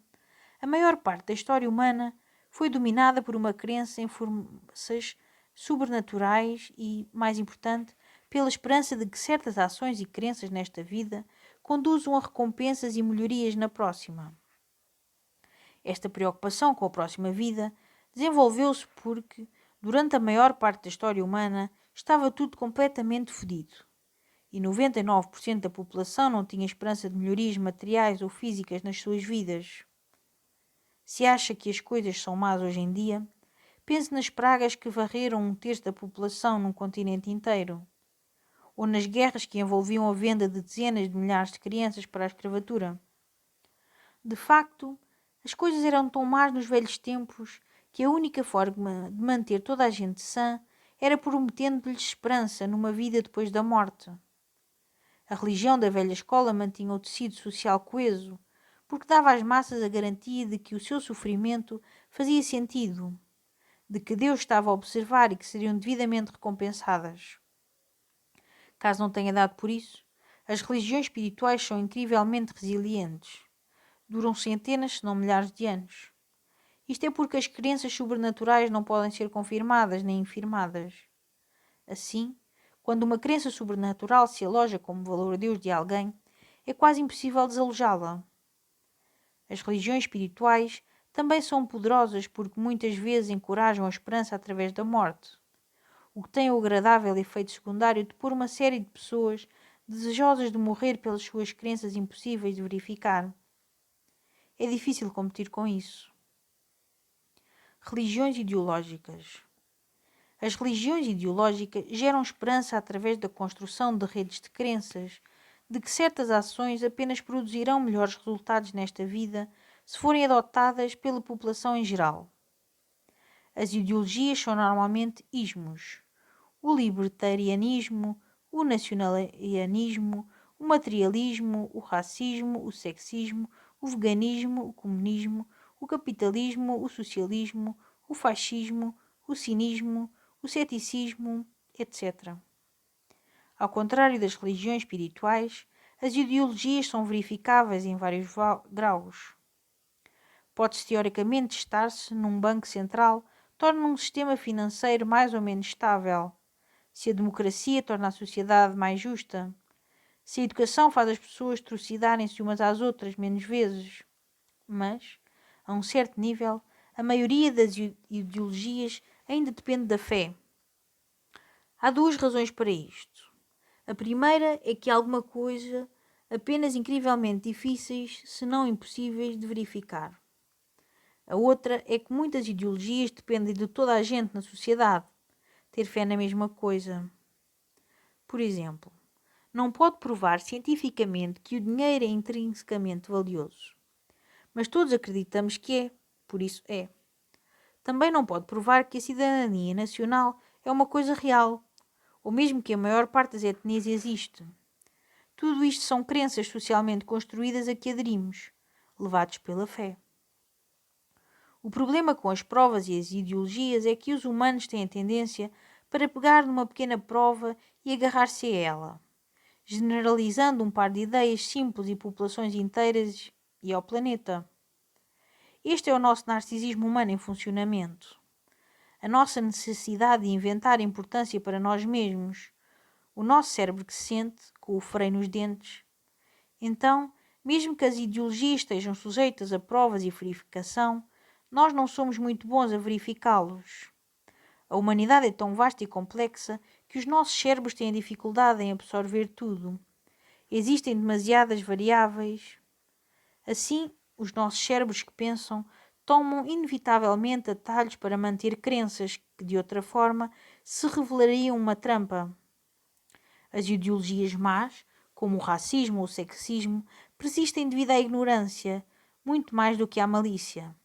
a maior parte da história humana foi dominada por uma crença em forças sobrenaturais e, mais importante, pela esperança de que certas ações e crenças nesta vida conduzam a recompensas e melhorias na próxima. Esta preocupação com a próxima vida desenvolveu-se porque, durante a maior parte da história humana, estava tudo completamente fodido. E 99% da população não tinha esperança de melhorias materiais ou físicas nas suas vidas. Se acha que as coisas são más hoje em dia, pense nas pragas que varreram um terço da população num continente inteiro, ou nas guerras que envolviam a venda de dezenas de milhares de crianças para a escravatura. De facto, as coisas eram tão más nos velhos tempos que a única forma de manter toda a gente sã era prometendo-lhes esperança numa vida depois da morte. A religião da velha escola mantinha o tecido social coeso, porque dava às massas a garantia de que o seu sofrimento fazia sentido, de que Deus estava a observar e que seriam devidamente recompensadas. Caso não tenha dado por isso, as religiões espirituais são incrivelmente resilientes. Duram centenas, se não milhares de anos. Isto é porque as crenças sobrenaturais não podem ser confirmadas nem infirmadas. Assim, quando uma crença sobrenatural se aloja como valor a Deus de alguém, é quase impossível desalojá-la. As religiões espirituais também são poderosas porque muitas vezes encorajam a esperança através da morte, o que tem o agradável efeito secundário de pôr uma série de pessoas desejosas de morrer pelas suas crenças impossíveis de verificar. É difícil competir com isso. Religiões ideológicas. As religiões ideológicas geram esperança através da construção de redes de crenças, de que certas ações apenas produzirão melhores resultados nesta vida se forem adotadas pela população em geral. As ideologias são normalmente ismos: o libertarianismo, o nacionalismo, o materialismo, o racismo, o sexismo, o veganismo, o comunismo, o capitalismo, o socialismo, o fascismo, o cinismo, o ceticismo, etc. Ao contrário das religiões espirituais, as ideologias são verificáveis em vários graus. Pode-se teoricamente estar-se num banco central torna um sistema financeiro mais ou menos estável, se a democracia torna a sociedade mais justa, se a educação faz as pessoas trucidarem-se umas às outras menos vezes. Mas, a um certo nível, a maioria das ideologias ainda depende da fé. Há duas razões para isto. A primeira é que há alguma coisa apenas incrivelmente difíceis, se não impossíveis, de verificar. A outra é que muitas ideologias dependem de toda a gente na sociedade ter fé na mesma coisa. Por exemplo, não pode provar cientificamente que o dinheiro é intrinsecamente valioso, mas todos acreditamos que é, por isso é. Também não pode provar que a cidadania nacional é uma coisa real, ou mesmo que a maior parte das etnias existe. Tudo isto são crenças socialmente construídas a que aderimos, levados pela fé. O problema com as provas e as ideologias é que os humanos têm a tendência para pegar numa pequena prova e agarrar-se a ela, generalizando um par de ideias simples e populações inteiras e ao planeta. Este é o nosso narcisismo humano em funcionamento. A nossa necessidade de inventar importância para nós mesmos. O nosso cérebro que se sente, com o freio nos dentes. Então, mesmo que as ideologias estejam sujeitas a provas e verificação, nós não somos muito bons a verificá-los. A humanidade é tão vasta e complexa que os nossos cérebros têm dificuldade em absorver tudo. Existem demasiadas variáveis. Assim, os nossos cérebros que pensam tomam inevitavelmente atalhos para manter crenças que, de outra forma, se revelariam uma trampa. As ideologias más, como o racismo ou o sexismo, persistem devido à ignorância, muito mais do que à malícia.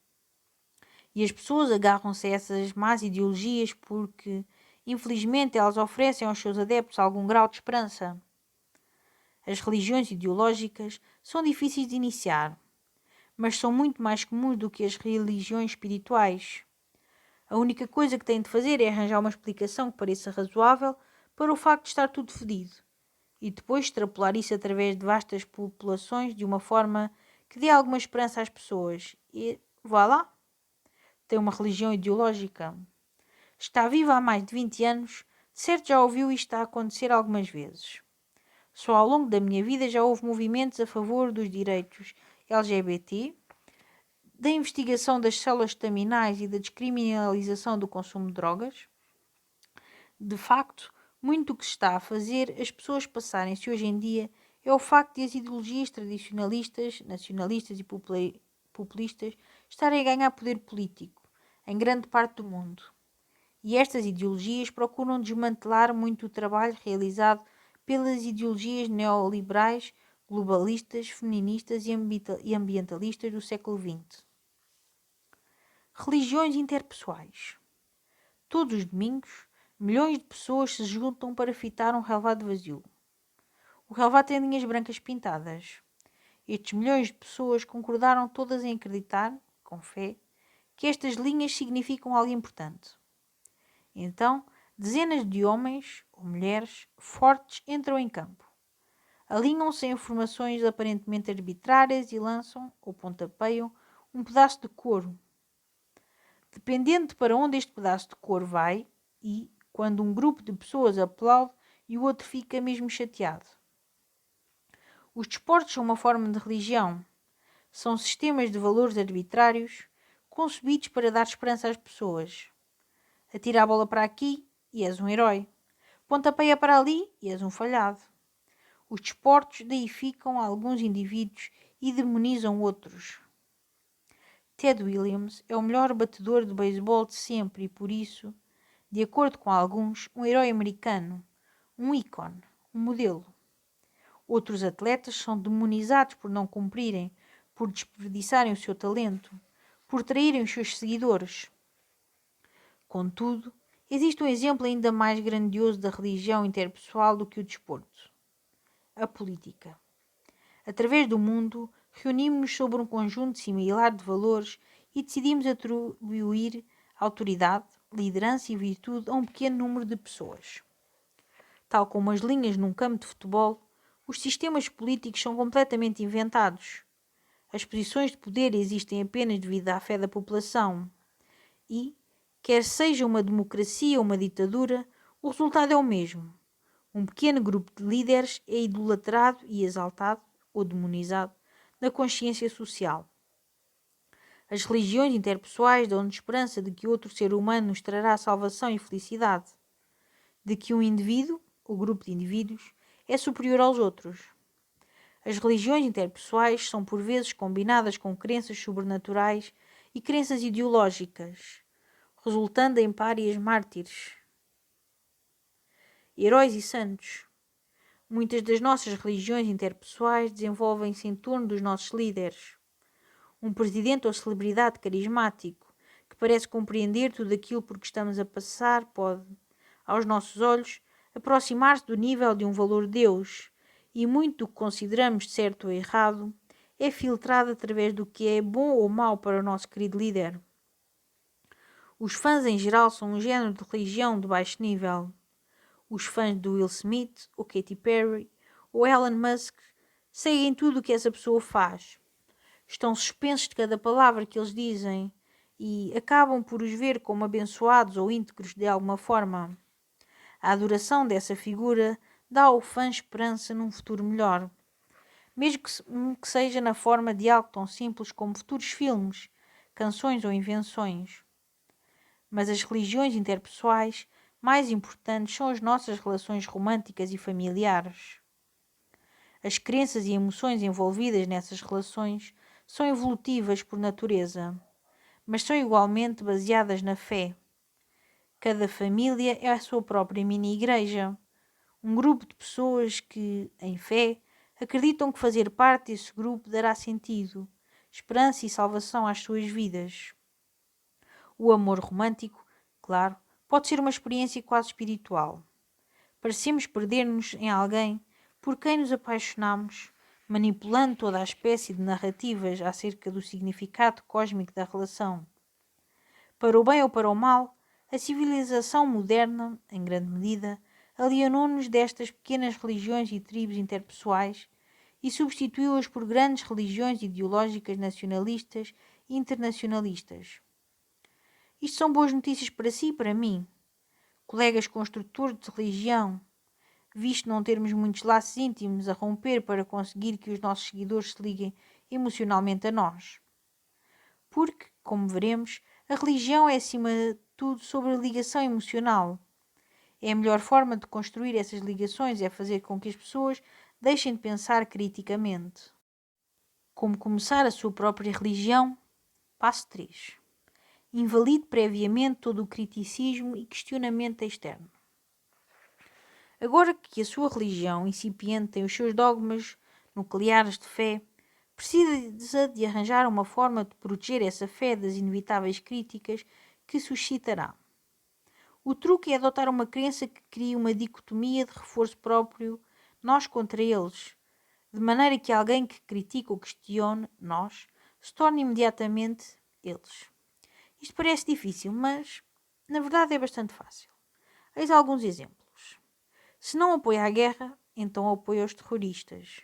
E as pessoas agarram-se a essas más ideologias porque, infelizmente, elas oferecem aos seus adeptos algum grau de esperança. As religiões ideológicas são difíceis de iniciar, mas são muito mais comuns do que as religiões espirituais. A única coisa que têm de fazer é arranjar uma explicação que pareça razoável para o facto de estar tudo fedido, e depois extrapolar isso através de vastas populações de uma forma que dê alguma esperança às pessoas. E vá lá, tem uma religião ideológica. Está viva há mais de 20 anos, certo já ouviu isto a acontecer algumas vezes. Só ao longo da minha vida já houve movimentos a favor dos direitos LGBT, da investigação das células estaminais e da descriminalização do consumo de drogas. De facto, muito do que se está a fazer as pessoas passarem-se hoje em dia é o facto de as ideologias tradicionalistas, nacionalistas e populistas estarem a ganhar poder político em grande parte do mundo. E estas ideologias procuram desmantelar muito o trabalho realizado pelas ideologias neoliberais, globalistas, feministas e ambientalistas do século XX. Religiões interpessoais. Todos os domingos, milhões de pessoas se juntam para fitar um relvado vazio. O relvado tem linhas brancas pintadas. Estes milhões de pessoas concordaram todas em acreditar, com fé, que estas linhas significam algo importante. Então, dezenas de homens ou mulheres fortes entram em campo. Alinham-se em formações aparentemente arbitrárias e lançam, ou pontapeiam, um pedaço de couro. Dependendo de para onde este pedaço de couro vai, e quando um grupo de pessoas aplaude e o outro fica mesmo chateado. Os desportos são uma forma de religião. São sistemas de valores arbitrários concebidos para dar esperança às pessoas. Atira a bola para aqui e és um herói. Pontapeia para ali e és um falhado. Os desportos deificam alguns indivíduos e demonizam outros. Ted Williams é o melhor batedor de beisebol de sempre e, por isso, de acordo com alguns, um herói americano, um ícone, um modelo. Outros atletas são demonizados por não cumprirem, por desperdiçarem o seu talento, por traírem os seus seguidores. Contudo, existe um exemplo ainda mais grandioso da religião interpessoal do que o desporto: a política. Através do mundo, reunimos-nos sobre um conjunto similar de valores e decidimos atribuir autoridade, liderança e virtude a um pequeno número de pessoas. Tal como as linhas num campo de futebol, os sistemas políticos são completamente inventados. As posições de poder existem apenas devido à fé da população e, quer seja uma democracia ou uma ditadura, o resultado é o mesmo. Um pequeno grupo de líderes é idolatrado e exaltado, ou demonizado, na consciência social. As religiões interpessoais dão-nos esperança de que outro ser humano nos trará salvação e felicidade, de que um indivíduo, ou grupo de indivíduos, é superior aos outros. As religiões interpessoais são por vezes combinadas com crenças sobrenaturais e crenças ideológicas, resultando em párias mártires, heróis e santos. Muitas das nossas religiões interpessoais desenvolvem-se em torno dos nossos líderes. Um presidente ou celebridade carismático que parece compreender tudo aquilo por que estamos a passar pode, aos nossos olhos, aproximar-se do nível de um valor Deus, e muito do que consideramos certo ou errado é filtrada através do que é bom ou mau para o nosso querido líder. Os fãs em geral são um género de religião de baixo nível. Os fãs do Will Smith, ou Katy Perry, ou Elon Musk seguem tudo o que essa pessoa faz. Estão suspensos de cada palavra que eles dizem e acabam por os ver como abençoados ou íntegros de alguma forma. A adoração dessa figura dá ao fã esperança num futuro melhor, mesmo que seja na forma de algo tão simples como futuros filmes, canções ou invenções. Mas as religiões interpessoais mais importantes são as nossas relações românticas e familiares. As crenças e emoções envolvidas nessas relações são evolutivas por natureza, mas são igualmente baseadas na fé. Cada família é a sua própria mini-igreja, um grupo de pessoas que, em fé, acreditam que fazer parte desse grupo dará sentido, esperança e salvação às suas vidas. O amor romântico, claro, pode ser uma experiência quase espiritual. Parecemos perder-nos em alguém por quem nos apaixonamos, manipulando toda a espécie de narrativas acerca do significado cósmico da relação. Para o bem ou para o mal, a civilização moderna, em grande medida, alienou-nos destas pequenas religiões e tribos interpessoais e substituiu-as por grandes religiões ideológicas nacionalistas e internacionalistas. Isto são boas notícias para si e para mim, colegas construtores de religião, visto não termos muitos laços íntimos a romper para conseguir que os nossos seguidores se liguem emocionalmente a nós. Porque, como veremos, a religião é acima de tudo sobre a ligação emocional. É a melhor forma de construir essas ligações é fazer com que as pessoas deixem de pensar criticamente. Como começar a sua própria religião? Passo 3. Invalide previamente todo o criticismo e questionamento externo. Agora que a sua religião incipiente tem os seus dogmas nucleares de fé, precisa de arranjar uma forma de proteger essa fé das inevitáveis críticas que suscitará. O truque é adotar uma crença que crie uma dicotomia de reforço próprio, nós contra eles, de maneira que alguém que critica ou questione, nós, se torne imediatamente eles. Isto parece difícil, mas na verdade é bastante fácil. Eis alguns exemplos. Se não apoia a guerra, então apoia os terroristas.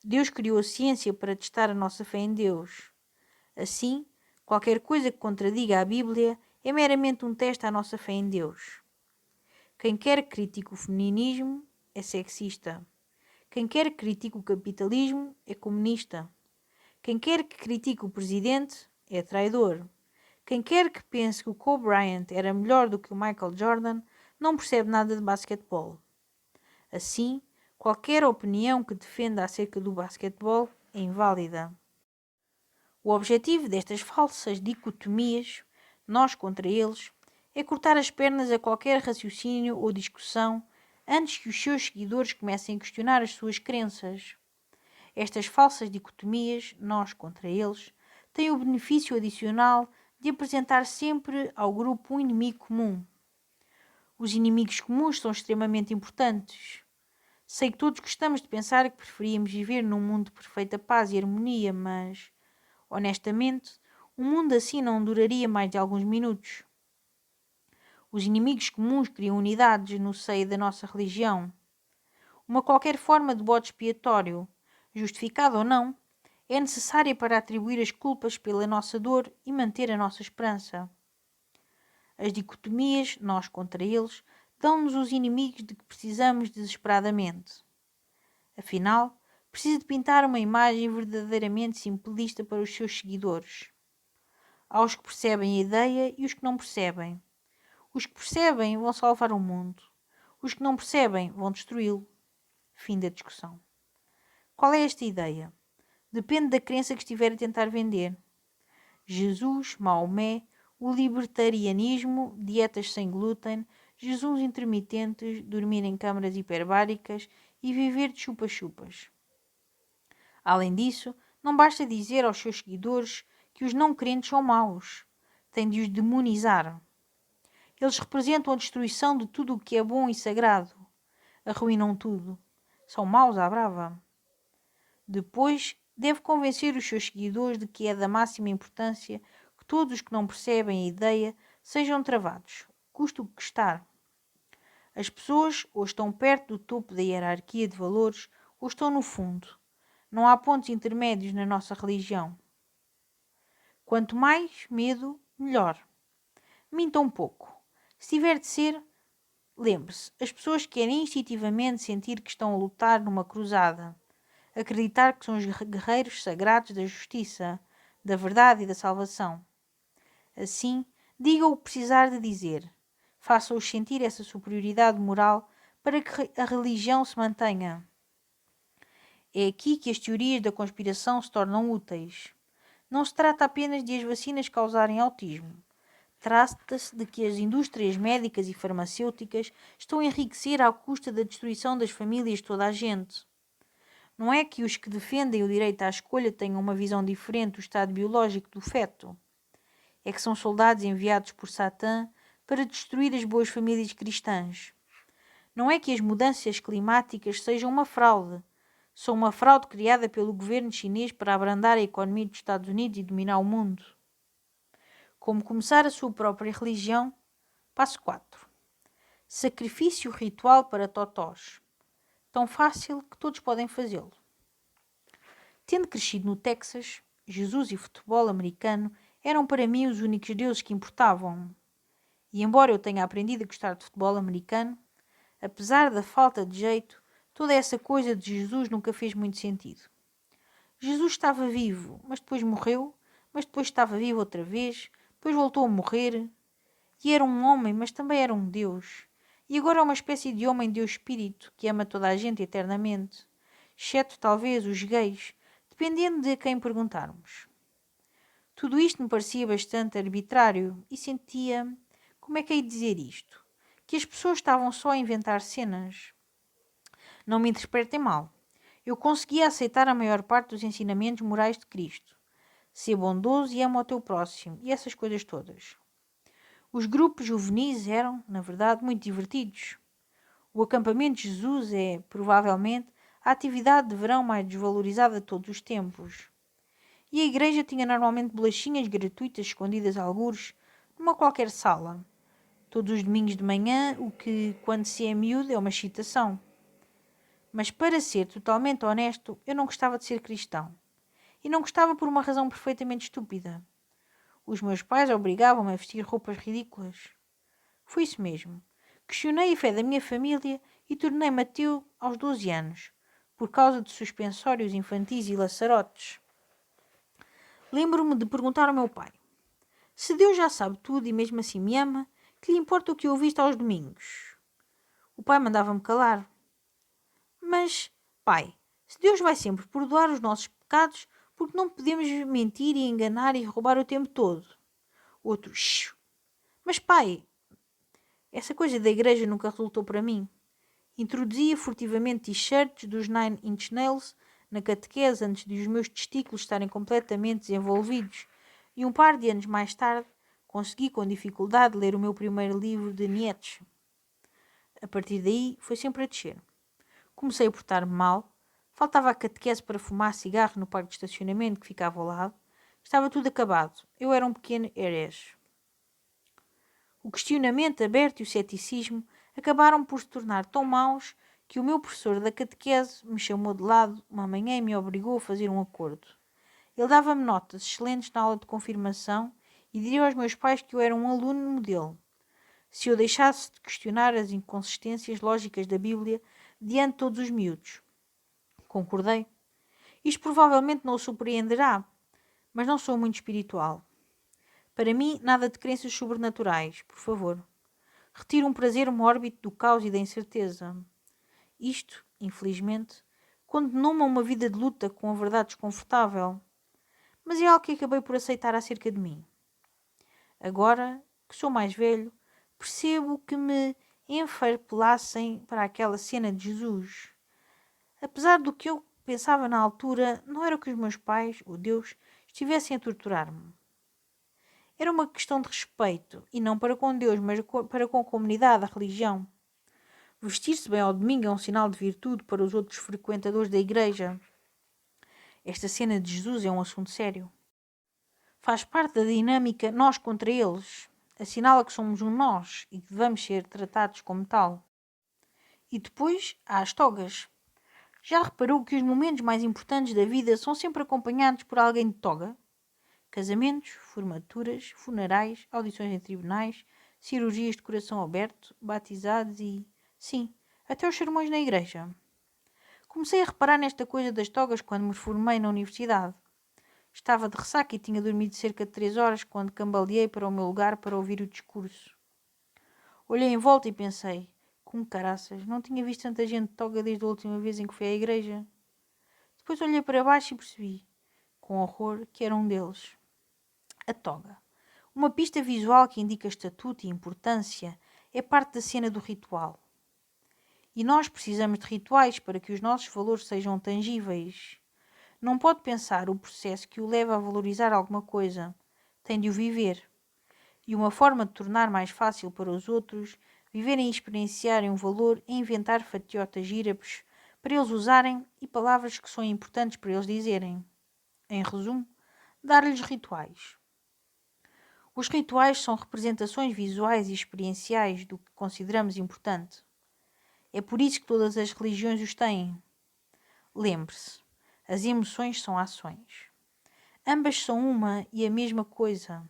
Deus criou a ciência para testar a nossa fé em Deus. Assim, qualquer coisa que contradiga a Bíblia é meramente um teste à nossa fé em Deus. Quem quer que critique o feminismo é sexista. Quem quer que critique o capitalismo é comunista. Quem quer que critique o presidente é traidor. Quem quer que pense que o Kobe Bryant era melhor do que o Michael Jordan não percebe nada de basquetebol. Assim, qualquer opinião que defenda acerca do basquetebol é inválida. O objetivo destas falsas dicotomias, nós contra eles, é cortar as pernas a qualquer raciocínio ou discussão antes que os seus seguidores comecem a questionar as suas crenças. Estas falsas dicotomias, nós contra eles, têm o benefício adicional de apresentar sempre ao grupo um inimigo comum. Os inimigos comuns são extremamente importantes. Sei que todos gostamos de pensar que preferíamos viver num mundo de perfeita paz e harmonia, mas, honestamente, um mundo assim não duraria mais de alguns minutos. Os inimigos comuns criam unidades no seio da nossa religião. Uma qualquer forma de bode expiatório, justificada ou não, é necessária para atribuir as culpas pela nossa dor e manter a nossa esperança. As dicotomias, nós contra eles, dão-nos os inimigos de que precisamos desesperadamente. Afinal, precisa de pintar uma imagem verdadeiramente simplista para os seus seguidores. Há os que percebem a ideia e os que não percebem. Os que percebem vão salvar o mundo. Os que não percebem vão destruí-lo. Fim da discussão. Qual é esta ideia? Depende da crença que estiver a tentar vender. Jesus, Maomé, o libertarianismo, dietas sem glúten, jejuns intermitentes, dormir em câmaras hiperbáricas e viver de chupa-chupas. Além disso, não basta dizer aos seus seguidores que os não crentes são maus. Tem de os demonizar. Eles representam a destruição de tudo o que é bom e sagrado. Arruinam tudo. São maus à brava. Depois deve convencer os seus seguidores de que é da máxima importância que todos os que não percebem a ideia sejam travados, custe o que custar. As pessoas ou estão perto do topo da hierarquia de valores ou estão no fundo. Não há pontos intermédios na nossa religião. Quanto mais medo, melhor. Minta um pouco. Se tiver de ser, lembre-se, as pessoas querem instintivamente sentir que estão a lutar numa cruzada. Acreditar que são os guerreiros sagrados da justiça, da verdade e da salvação. Assim, diga o que precisar de dizer. Faça-os sentir essa superioridade moral para que a religião se mantenha. É aqui que as teorias da conspiração se tornam úteis. Não se trata apenas de as vacinas causarem autismo. Trata-se de que as indústrias médicas e farmacêuticas estão a enriquecer à custa da destruição das famílias de toda a gente. Não é que os que defendem o direito à escolha tenham uma visão diferente do estado biológico do feto. É que são soldados enviados por Satã para destruir as boas famílias cristãs. Não é que as mudanças climáticas sejam uma fraude. São uma fraude criada pelo governo chinês para abrandar a economia dos Estados Unidos e dominar o mundo. Como começar a sua própria religião? Passo 4. Sacrifício ritual para totós. Tão fácil que todos podem fazê-lo. Tendo crescido no Texas, Jesus e o futebol americano eram para mim os únicos deuses que importavam. E embora eu tenha aprendido a gostar de futebol americano, apesar da falta de jeito, toda essa coisa de Jesus nunca fez muito sentido. Jesus estava vivo, mas depois morreu, mas depois estava vivo outra vez, depois voltou a morrer. E era um homem, mas também era um Deus. E agora é uma espécie de homem-Deus espírito que ama toda a gente eternamente, exceto talvez os gays, dependendo de a quem perguntarmos. Tudo isto me parecia bastante arbitrário e sentia, como é que hei de dizer isto, que as pessoas estavam só a inventar cenas. Não me interpretem mal. Eu conseguia aceitar a maior parte dos ensinamentos morais de Cristo. Ser bondoso e ama o teu próximo e essas coisas todas. Os grupos juvenis eram, na verdade, muito divertidos. O acampamento de Jesus é, provavelmente, a atividade de verão mais desvalorizada de todos os tempos. E a igreja tinha normalmente bolachinhas gratuitas escondidas a algures numa qualquer sala. Todos os domingos de manhã, o que, quando se é miúdo, é uma excitação. Mas, para ser totalmente honesto, eu não gostava de ser cristão. E não gostava por uma razão perfeitamente estúpida. Os meus pais obrigavam-me a vestir roupas ridículas. Foi isso mesmo. Questionei a fé da minha família e tornei-me ateu aos 12 anos, por causa de suspensórios infantis e laçarotes. Lembro-me de perguntar ao meu pai: se Deus já sabe tudo e mesmo assim me ama, que lhe importa o que eu visto aos domingos? O pai mandava-me calar. Mas, pai, se Deus vai sempre perdoar os nossos pecados, porque não podemos mentir e enganar e roubar o tempo todo? Outro: shh. Mas, pai, essa coisa da igreja nunca resultou para mim. Introduzia furtivamente t-shirts dos Nine Inch Nails na catequese antes de os meus testículos estarem completamente desenvolvidos, e um par de anos mais tarde consegui com dificuldade ler o meu primeiro livro de Nietzsche. A partir daí foi sempre a descer. Comecei a portar-me mal, faltava a catequese para fumar cigarro no parque de estacionamento que ficava ao lado, estava tudo acabado, eu era um pequeno herege. O questionamento aberto e o ceticismo acabaram por se tornar tão maus que o meu professor da catequese me chamou de lado uma manhã e me obrigou a fazer um acordo. Ele dava-me notas excelentes na aula de confirmação e diria aos meus pais que eu era um aluno modelo, se eu deixasse de questionar as inconsistências lógicas da Bíblia diante de todos os miúdos. Concordei. Isto provavelmente não o surpreenderá, mas não sou muito espiritual. Para mim, nada de crenças sobrenaturais, por favor. Retiro um prazer mórbido do caos e da incerteza. Isto, infelizmente, condenou-me a uma vida de luta com a verdade desconfortável. Mas é algo que acabei por aceitar acerca de mim. Agora, que sou mais velho, percebo que me enfarpelassem para aquela cena de Jesus. Apesar do que eu pensava na altura, não era que os meus pais, ou Deus, estivessem a torturar-me. Era uma questão de respeito, e não para com Deus, mas para com a comunidade, a religião. Vestir-se bem ao domingo é um sinal de virtude para os outros frequentadores da igreja. Esta cena de Jesus é um assunto sério. Faz parte da dinâmica nós contra eles. Assinala que somos um nós e que devemos ser tratados como tal. E depois há as togas. Já reparou que os momentos mais importantes da vida são sempre acompanhados por alguém de toga? Casamentos, formaturas, funerais, audições em tribunais, cirurgias de coração aberto, batizados e... sim, até os sermões na igreja. Comecei a reparar nesta coisa das togas quando me formei na universidade. Estava de ressaca e tinha dormido cerca de 3 horas quando cambaleei para o meu lugar para ouvir o discurso. Olhei em volta e pensei, como caraças, não tinha visto tanta gente de toga desde a última vez em que fui à igreja. Depois olhei para baixo e percebi, com horror, que era um deles. A toga. Uma pista visual que indica estatuto e importância é parte da cena do ritual. E nós precisamos de rituais para que os nossos valores sejam tangíveis. Não pode pensar o processo que o leva a valorizar alguma coisa. Tem de o viver. E uma forma de tornar mais fácil para os outros viverem e experienciarem um valor é inventar fatiotas gírapes para eles usarem e palavras que são importantes para eles dizerem. Em resumo, dar-lhes rituais. Os rituais são representações visuais e experienciais do que consideramos importante. É por isso que todas as religiões os têm. Lembre-se, as emoções são ações. Ambas são uma e a mesma coisa.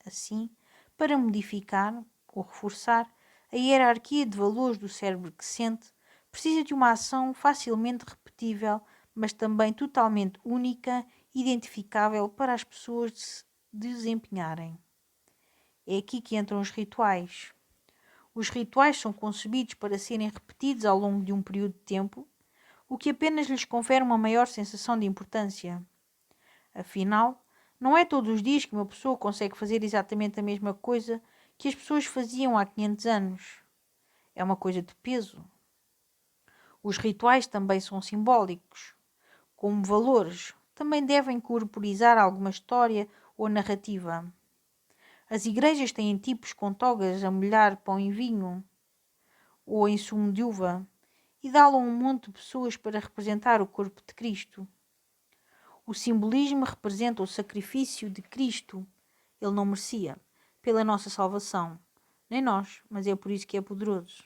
Assim, para modificar ou reforçar a hierarquia de valores do cérebro que sente, precisa de uma ação facilmente repetível, mas também totalmente única e identificável para as pessoas de se desempenharem. É aqui que entram os rituais. Os rituais são concebidos para serem repetidos ao longo de um período de tempo, o que apenas lhes confere uma maior sensação de importância. Afinal, não é todos os dias que uma pessoa consegue fazer exatamente a mesma coisa que as pessoas faziam há 500 anos. É uma coisa de peso. Os rituais também são simbólicos. Como valores, também devem corporizar alguma história ou narrativa. As igrejas têm tipos com togas a molhar pão em vinho ou em sumo de uva e dá-lo a um monte de pessoas para representar o corpo de Cristo. O simbolismo representa o sacrifício de Cristo. Ele não merecia, pela nossa salvação. Nem nós, mas é por isso que é poderoso.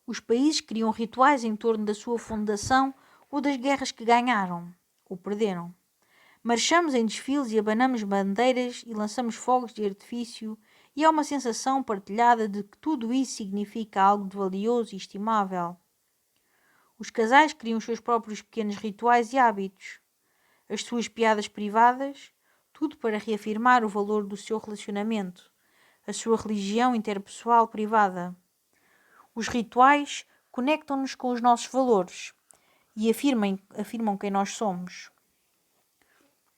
Os países criam rituais em torno da sua fundação ou das guerras que ganharam ou perderam. Marchamos em desfiles e abanamos bandeiras e lançamos fogos de artifício e há uma sensação partilhada de que tudo isso significa algo de valioso e estimável. Os casais criam os seus próprios pequenos rituais e hábitos, as suas piadas privadas, tudo para reafirmar o valor do seu relacionamento, a sua religião interpessoal privada. Os rituais conectam-nos com os nossos valores e afirmam quem nós somos.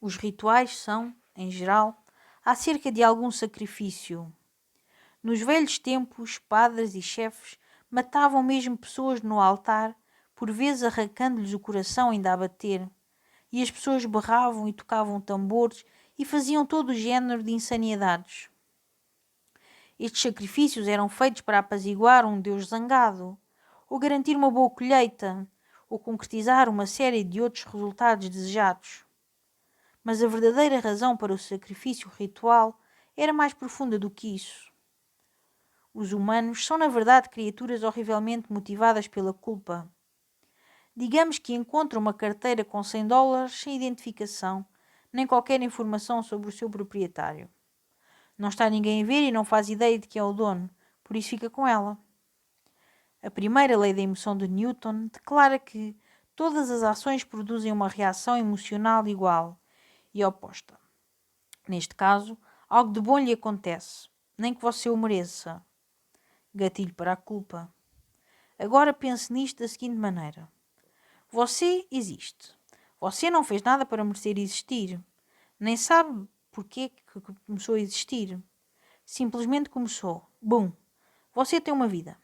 Os rituais são, em geral, acerca de algum sacrifício. Nos velhos tempos, padres e chefes matavam mesmo pessoas no altar, por vezes arrancando-lhes o coração ainda a bater, e as pessoas berravam e tocavam tambores e faziam todo o género de insanidades. Estes sacrifícios eram feitos para apaziguar um Deus zangado, ou garantir uma boa colheita, ou concretizar uma série de outros resultados desejados. Mas a verdadeira razão para o sacrifício ritual era mais profunda do que isso. Os humanos são, na verdade, criaturas horrivelmente motivadas pela culpa. Digamos que encontram uma carteira com $100 sem identificação, nem qualquer informação sobre o seu proprietário. Não está ninguém a ver e não faz ideia de quem é o dono, por isso fica com ela. A primeira lei da emoção de Newton declara que todas as ações produzem uma reação emocional igual e oposta. Neste caso, algo de bom lhe acontece, nem que você o mereça. Gatilho para a culpa. Agora pense nisto da seguinte maneira. Você existe. Você não fez nada para merecer existir. Nem sabe porquê que começou a existir. Simplesmente começou. Bum! Você tem uma vida.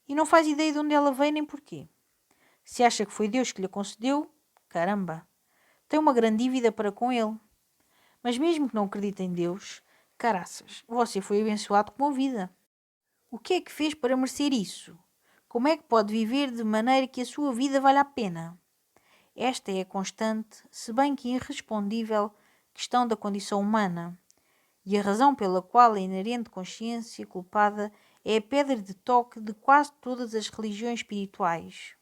E não faz ideia de onde ela veio nem porquê. Se acha que foi Deus que lhe concedeu, caramba! Tem uma grande dívida para com ele. Mas mesmo que não acredite em Deus, caraças, você foi abençoado com a vida. O que é que fez para merecer isso? Como é que pode viver de maneira que a sua vida valha a pena? Esta é a constante, se bem que irrespondível, questão da condição humana, e a razão pela qual a inerente consciência culpada é a pedra de toque de quase todas as religiões espirituais.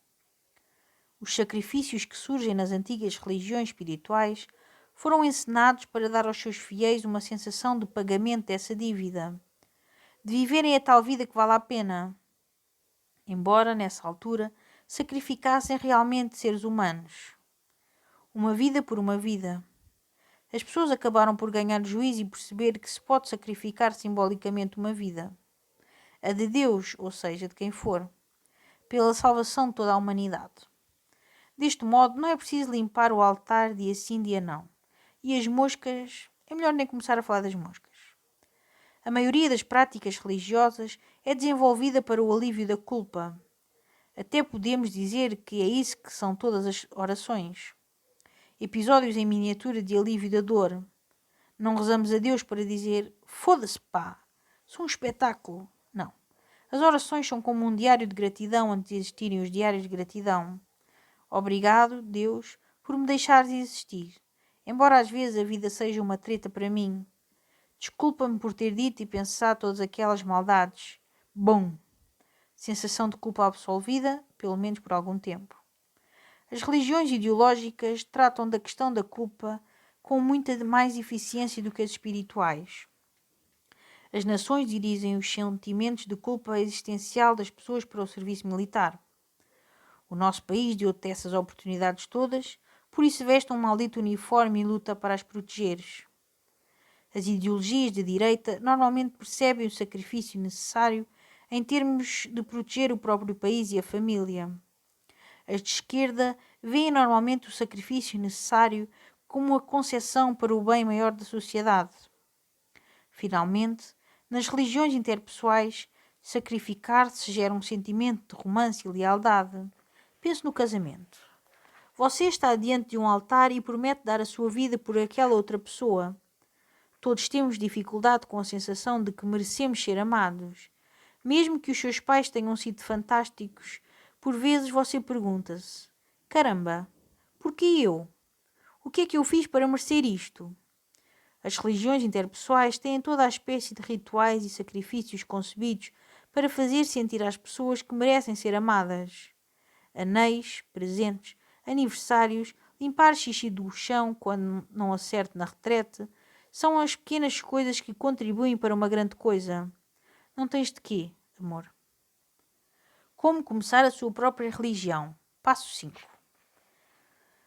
Os sacrifícios que surgem nas antigas religiões espirituais foram encenados para dar aos seus fiéis uma sensação de pagamento dessa dívida, de viverem a tal vida que vale a pena, embora, nessa altura, sacrificassem realmente seres humanos. Uma vida por uma vida. As pessoas acabaram por ganhar juízo e perceber que se pode sacrificar simbolicamente uma vida, a de Deus, ou seja, de quem for, pela salvação de toda a humanidade. Deste modo, não é preciso limpar o altar dia sim, dia não. E as moscas, é melhor nem começar a falar das moscas. A maioria das práticas religiosas é desenvolvida para o alívio da culpa. Até podemos dizer que é isso que são todas as orações. Episódios em miniatura de alívio da dor. Não rezamos a Deus para dizer foda-se pá, sou um espetáculo. Não. As orações são como um diário de gratidão antes de existirem os diários de gratidão. Obrigado, Deus, por me deixares existir. Embora às vezes a vida seja uma treta para mim. Desculpa-me por ter dito e pensado todas aquelas maldades. Bom. Sensação de culpa absolvida, pelo menos por algum tempo. As religiões ideológicas tratam da questão da culpa com muita mais eficiência do que as espirituais. As nações dirigem os sentimentos de culpa existencial das pessoas para o serviço militar. O nosso país deu-te essas oportunidades todas, por isso veste um maldito uniforme e luta para as protegeres. As ideologias de direita normalmente percebem o sacrifício necessário em termos de proteger o próprio país e a família. As de esquerda veem normalmente o sacrifício necessário como a concessão para o bem maior da sociedade. Finalmente, nas religiões interpessoais, sacrificar-se gera um sentimento de romance e lealdade. Pense no casamento. Você está diante de um altar e promete dar a sua vida por aquela outra pessoa. Todos temos dificuldade com a sensação de que merecemos ser amados. Mesmo que os seus pais tenham sido fantásticos, por vezes você pergunta-se: caramba, porquê eu? O que é que eu fiz para merecer isto? As religiões interpessoais têm toda a espécie de rituais e sacrifícios concebidos para fazer sentir às pessoas que merecem ser amadas. Anéis, presentes, aniversários, limpar xixi do chão quando não acerte na retrete, são as pequenas coisas que contribuem para uma grande coisa. Não tens de quê, amor? Como começar a sua própria religião. Passo 5.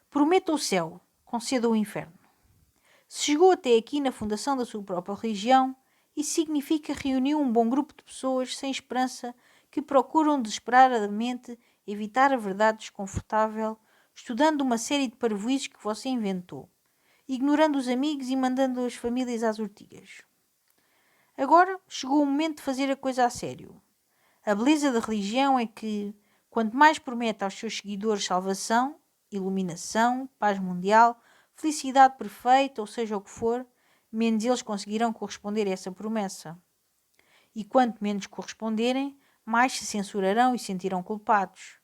Prometa o céu, conceda o inferno. Se chegou até aqui na fundação da sua própria religião, isso significa reunir um bom grupo de pessoas sem esperança que procuram desesperadamente evitar a verdade desconfortável, estudando uma série de parvoíces que você inventou, ignorando os amigos e mandando as famílias às ortigas. Agora chegou o momento de fazer a coisa a sério. A beleza da religião é que, quanto mais promete aos seus seguidores salvação, iluminação, paz mundial, felicidade perfeita, ou seja o que for, menos eles conseguirão corresponder a essa promessa. E quanto menos corresponderem, mais se censurarão e sentirão culpados.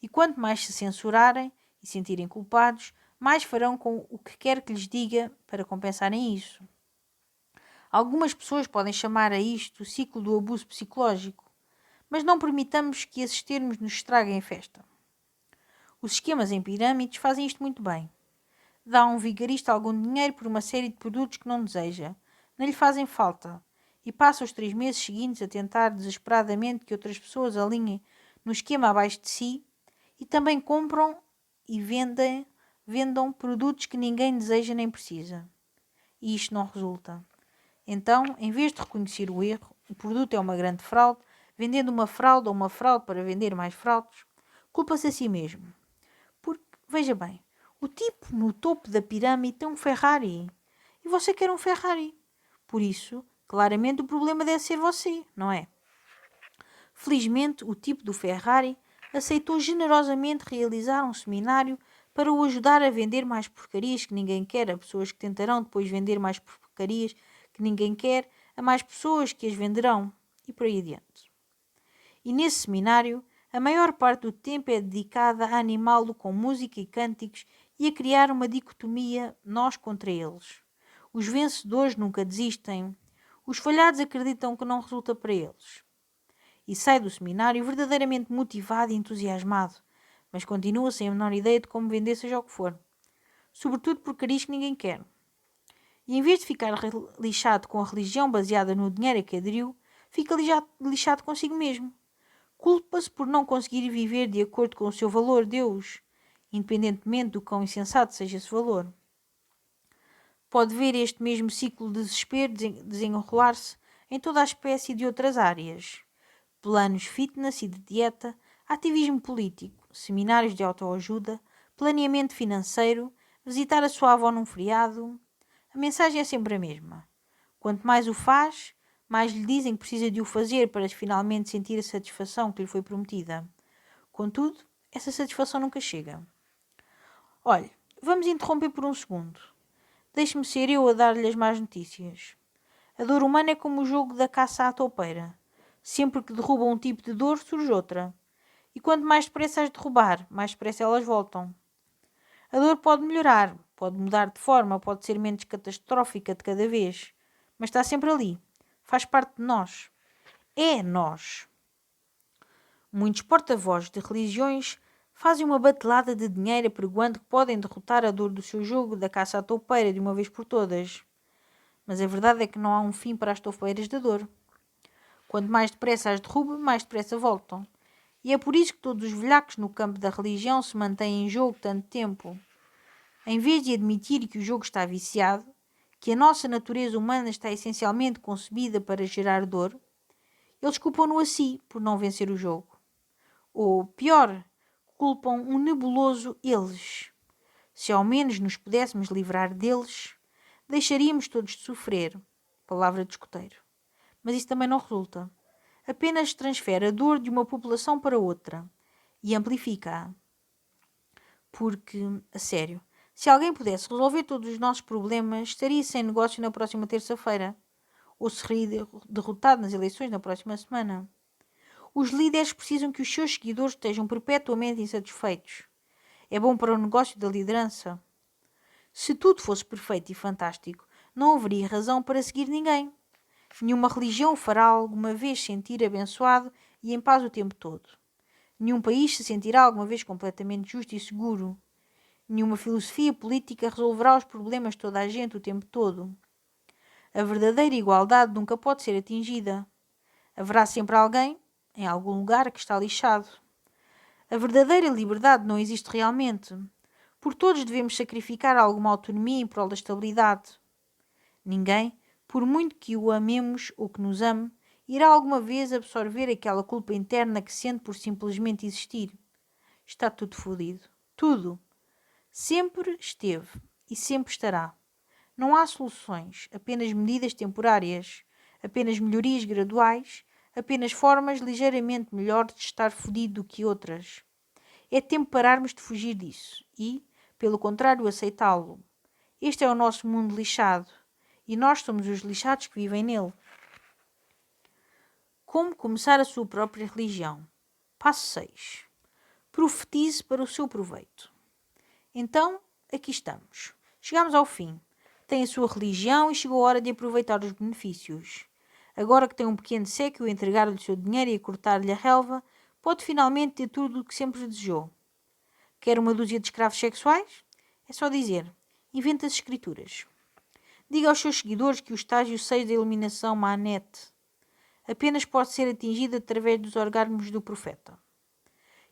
E quanto mais se censurarem e sentirem culpados, mais farão com o que quer que lhes diga para compensarem isso. Algumas pessoas podem chamar a isto o ciclo do abuso psicológico, mas não permitamos que esses termos nos estraguem a festa. Os esquemas em pirâmides fazem isto muito bem. Dá a um vigarista algum dinheiro por uma série de produtos que não deseja, não lhe fazem falta, e passa os 3 meses seguintes a tentar desesperadamente que outras pessoas alinhem no esquema abaixo de si e também compram e vendam produtos que ninguém deseja nem precisa. E isto não resulta. Então, em vez de reconhecer o erro, o produto é uma grande fraude, vendendo uma fraude ou uma fraude para vender mais fraudes, culpa-se a si mesmo. Porque, veja bem, o tipo no topo da pirâmide tem um Ferrari. E você quer um Ferrari. Por isso, claramente o problema deve ser você, não é? Felizmente, o tipo do Ferrari aceitou generosamente realizar um seminário para o ajudar a vender mais porcarias que ninguém quer a pessoas que tentarão depois vender mais porcarias que ninguém quer a mais pessoas que as venderão e por aí adiante. E nesse seminário, A maior parte do tempo é dedicada a animá-lo com música e cânticos e a criar uma dicotomia nós contra eles. Os vencedores nunca desistem. Os falhados acreditam que não resulta para eles. E sai do seminário verdadeiramente motivado e entusiasmado, mas continua sem a menor ideia de como vender seja o que for. Sobretudo por cariz que ninguém quer. E em vez de ficar lixado com a religião baseada no dinheiro a que aderiu, fica lixado consigo mesmo. Culpa-se por não conseguir viver de acordo com o seu valor, Deus, independentemente do quão insensato seja esse valor. Pode ver este mesmo ciclo de desespero desenrolar-se em toda a espécie de outras áreas. Planos fitness e de dieta, ativismo político, seminários de autoajuda, planeamento financeiro, visitar a sua avó num feriado. A mensagem é sempre a mesma. Quanto mais o faz, mais lhe dizem que precisa de o fazer para finalmente sentir a satisfação que lhe foi prometida. Contudo, essa satisfação nunca chega. Olhe, vamos interromper por um segundo. Deixe-me ser eu a dar-lhe as más notícias. A dor humana é como o jogo da caça à toupeira. Sempre que derruba um tipo de dor, surge outra. E quanto mais depressa as derrubar, mais depressa elas voltam. A dor pode melhorar, pode mudar de forma, pode ser menos catastrófica de cada vez. Mas está sempre ali. Faz parte de nós. É nós. Muitos porta-vozes de religiões fazem uma batelada de dinheiro apregoando que podem derrotar a dor do seu jogo da caça à toupeira de uma vez por todas. Mas a verdade é que não há um fim para as toupeiras da dor. Quanto mais depressa as derruba, mais depressa voltam. E é por isso que todos os velhacos no campo da religião se mantêm em jogo tanto tempo. Em vez de admitir que o jogo está viciado, que a nossa natureza humana está essencialmente concebida para gerar dor, eles culpam-no a si por não vencer o jogo. Ou, pior, culpam um nebuloso eles. Se ao menos nos pudéssemos livrar deles, deixaríamos todos de sofrer. Palavra de escoteiro. Mas isso também não resulta. Apenas transfere a dor de uma população para outra e amplifica-a. Porque, a sério, se alguém pudesse resolver todos os nossos problemas, estaria sem negócio na próxima terça-feira. Ou seria derrotado nas eleições na próxima semana. Os líderes precisam que os seus seguidores estejam perpetuamente insatisfeitos. É bom para o negócio da liderança. Se tudo fosse perfeito e fantástico, não haveria razão para seguir ninguém. Nenhuma religião o fará alguma vez sentir abençoado e em paz o tempo todo. Nenhum país se sentirá alguma vez completamente justo e seguro. Nenhuma filosofia política resolverá os problemas de toda a gente o tempo todo. A verdadeira igualdade nunca pode ser atingida. Haverá sempre alguém, em algum lugar, que está lixado. A verdadeira liberdade não existe realmente, porque todos devemos sacrificar alguma autonomia em prol da estabilidade. Ninguém, por muito que o amemos ou que nos ame, irá alguma vez absorver aquela culpa interna que sente por simplesmente existir. Está tudo fodido. Tudo. Sempre esteve e sempre estará. Não há soluções, apenas medidas temporárias, apenas melhorias graduais, apenas formas ligeiramente melhores de estar fodido do que outras. É tempo pararmos de fugir disso e, pelo contrário, aceitá-lo. Este é o nosso mundo lixado e nós somos os lixados que vivem nele. Como começar a sua própria religião? Passo 6. Profetize para o seu proveito. Então, aqui estamos. Chegamos ao fim. Tem a sua religião e chegou a hora de aproveitar os benefícios. Agora que tem um pequeno séquio a entregar-lhe o seu dinheiro e a cortar-lhe a relva, pode finalmente ter tudo o que sempre desejou. Quer uma dúzia de escravos sexuais? É só dizer. Inventa as escrituras. Diga aos seus seguidores que o estágio 6 da iluminação Manet apenas pode ser atingido através dos orgasmos do profeta.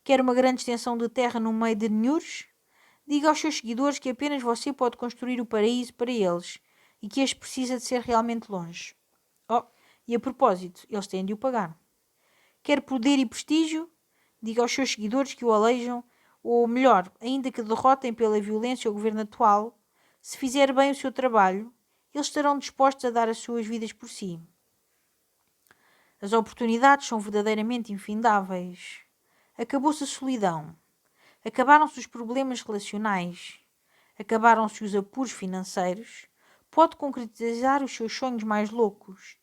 Quer uma grande extensão de terra no meio de Nhures? Diga aos seus seguidores que apenas você pode construir o paraíso para eles e que este precisa de ser realmente longe. Oh, e a propósito, eles têm de o pagar. Quer poder e prestígio? Diga aos seus seguidores que o aleijam, ou melhor, ainda que derrotem pela violência o governo atual. Se fizer bem o seu trabalho, eles estarão dispostos a dar as suas vidas por si. As oportunidades são verdadeiramente infindáveis. Acabou-se a solidão. Acabaram-se os problemas relacionais. Acabaram-se os apuros financeiros. Pode concretizar os seus sonhos mais loucos.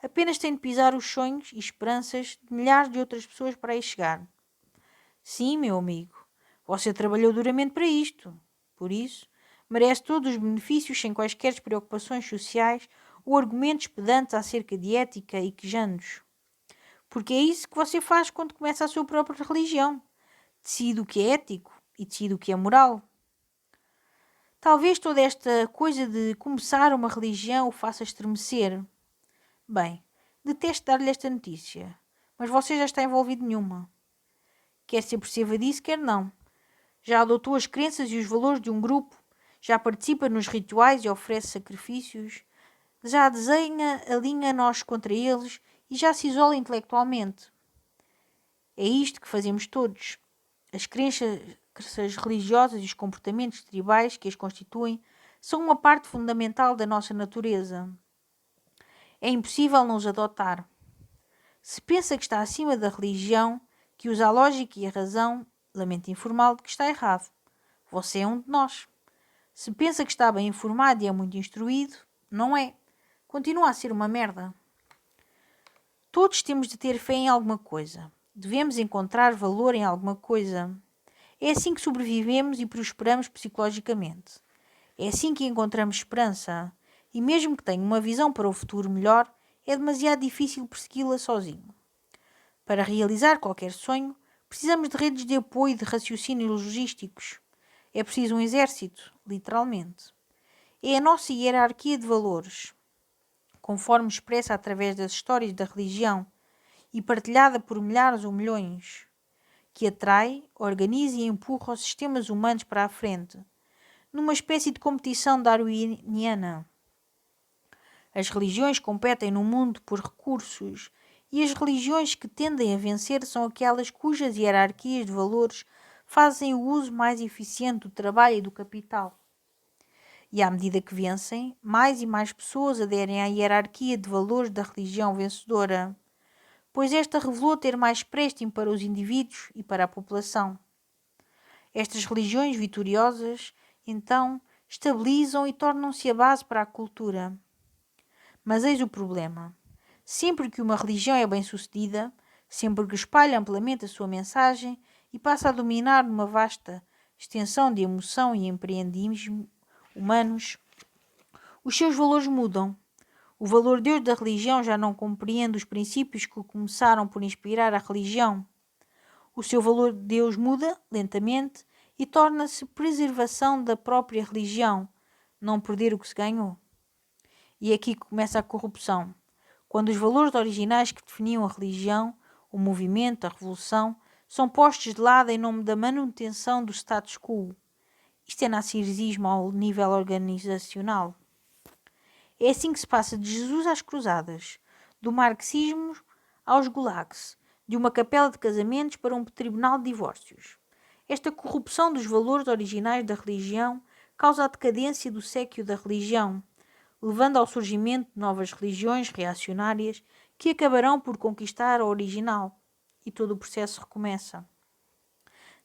Apenas tem de pisar os sonhos e esperanças de milhares de outras pessoas para aí chegar. Sim, meu amigo, você trabalhou duramente para isto. Por isso, merece todos os benefícios sem quaisquer preocupações sociais ou argumentos pedantes acerca de ética e quejandos. Porque é isso que você faz quando começa a sua própria religião. Decide o que é ético e decide o que é moral. Talvez toda esta coisa de começar uma religião o faça estremecer. Bem, detesto dar-lhe esta notícia, mas você já está envolvido nenhuma. Quer se aperceba disso, quer não. Já adotou as crenças e os valores de um grupo, já participa nos rituais e oferece sacrifícios, já desenha a linha nós contra eles e já se isola intelectualmente. É isto que fazemos todos. As crenças religiosas e os comportamentos tribais que as constituem são uma parte fundamental da nossa natureza. É impossível não os adotar. Se pensa que está acima da religião, que usa a lógica e a razão, lamento informá-lo de que está errado. Você é um de nós. Se pensa que está bem informado e é muito instruído, não é. Continua a ser uma merda. Todos temos de ter fé em alguma coisa. Devemos encontrar valor em alguma coisa. É assim que sobrevivemos e prosperamos psicologicamente. É assim que encontramos esperança. E mesmo que tenha uma visão para o futuro melhor, é demasiado difícil persegui-la sozinho. Para realizar qualquer sonho, precisamos de redes de apoio e de raciocínios logísticos. É preciso um exército, literalmente. É a nossa hierarquia de valores, conforme expressa através das histórias da religião e partilhada por milhares ou milhões, que atrai, organiza e empurra os sistemas humanos para a frente, numa espécie de competição darwiniana. As religiões competem no mundo por recursos e as religiões que tendem a vencer são aquelas cujas hierarquias de valores fazem o uso mais eficiente do trabalho e do capital. E à medida que vencem, mais e mais pessoas aderem à hierarquia de valores da religião vencedora, pois esta revelou ter mais préstimo para os indivíduos e para a população. Estas religiões vitoriosas, então, estabilizam e tornam-se a base para a cultura. Mas eis o problema. Sempre que uma religião é bem-sucedida, sempre que espalha amplamente a sua mensagem e passa a dominar numa vasta extensão de emoção e empreendimentos humanos, os seus valores mudam. O valor Deus da religião já não compreende os princípios que começaram por inspirar a religião. O seu valor Deus muda lentamente e torna-se preservação da própria religião, não perder o que se ganhou. E é aqui que começa a corrupção. Quando os valores originais que definiam a religião, o movimento, a revolução, são postos de lado em nome da manutenção do status quo. Isto é narcisismo ao nível organizacional. É assim que se passa de Jesus às cruzadas, do marxismo aos gulags, de uma capela de casamentos para um tribunal de divórcios. Esta corrupção dos valores originais da religião causa a decadência do séquio da religião, levando ao surgimento de novas religiões reacionárias que acabarão por conquistar a original, e todo o processo recomeça.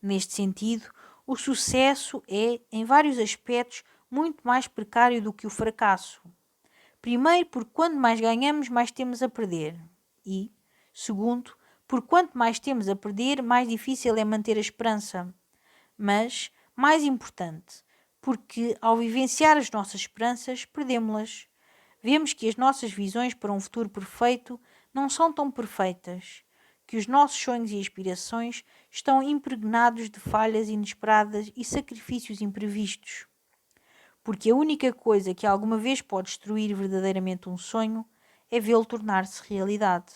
Neste sentido, o sucesso é, em vários aspectos, muito mais precário do que o fracasso. Primeiro, porque quanto mais ganhamos, mais temos a perder. E, segundo, porque quanto mais temos a perder, mais difícil é manter a esperança. Mas, mais importante, porque ao vivenciar as nossas esperanças, perdemos-las. Vemos que as nossas visões para um futuro perfeito não são tão perfeitas, que os nossos sonhos e aspirações estão impregnados de falhas inesperadas e sacrifícios imprevistos. Porque a única coisa que alguma vez pode destruir verdadeiramente um sonho é vê-lo tornar-se realidade.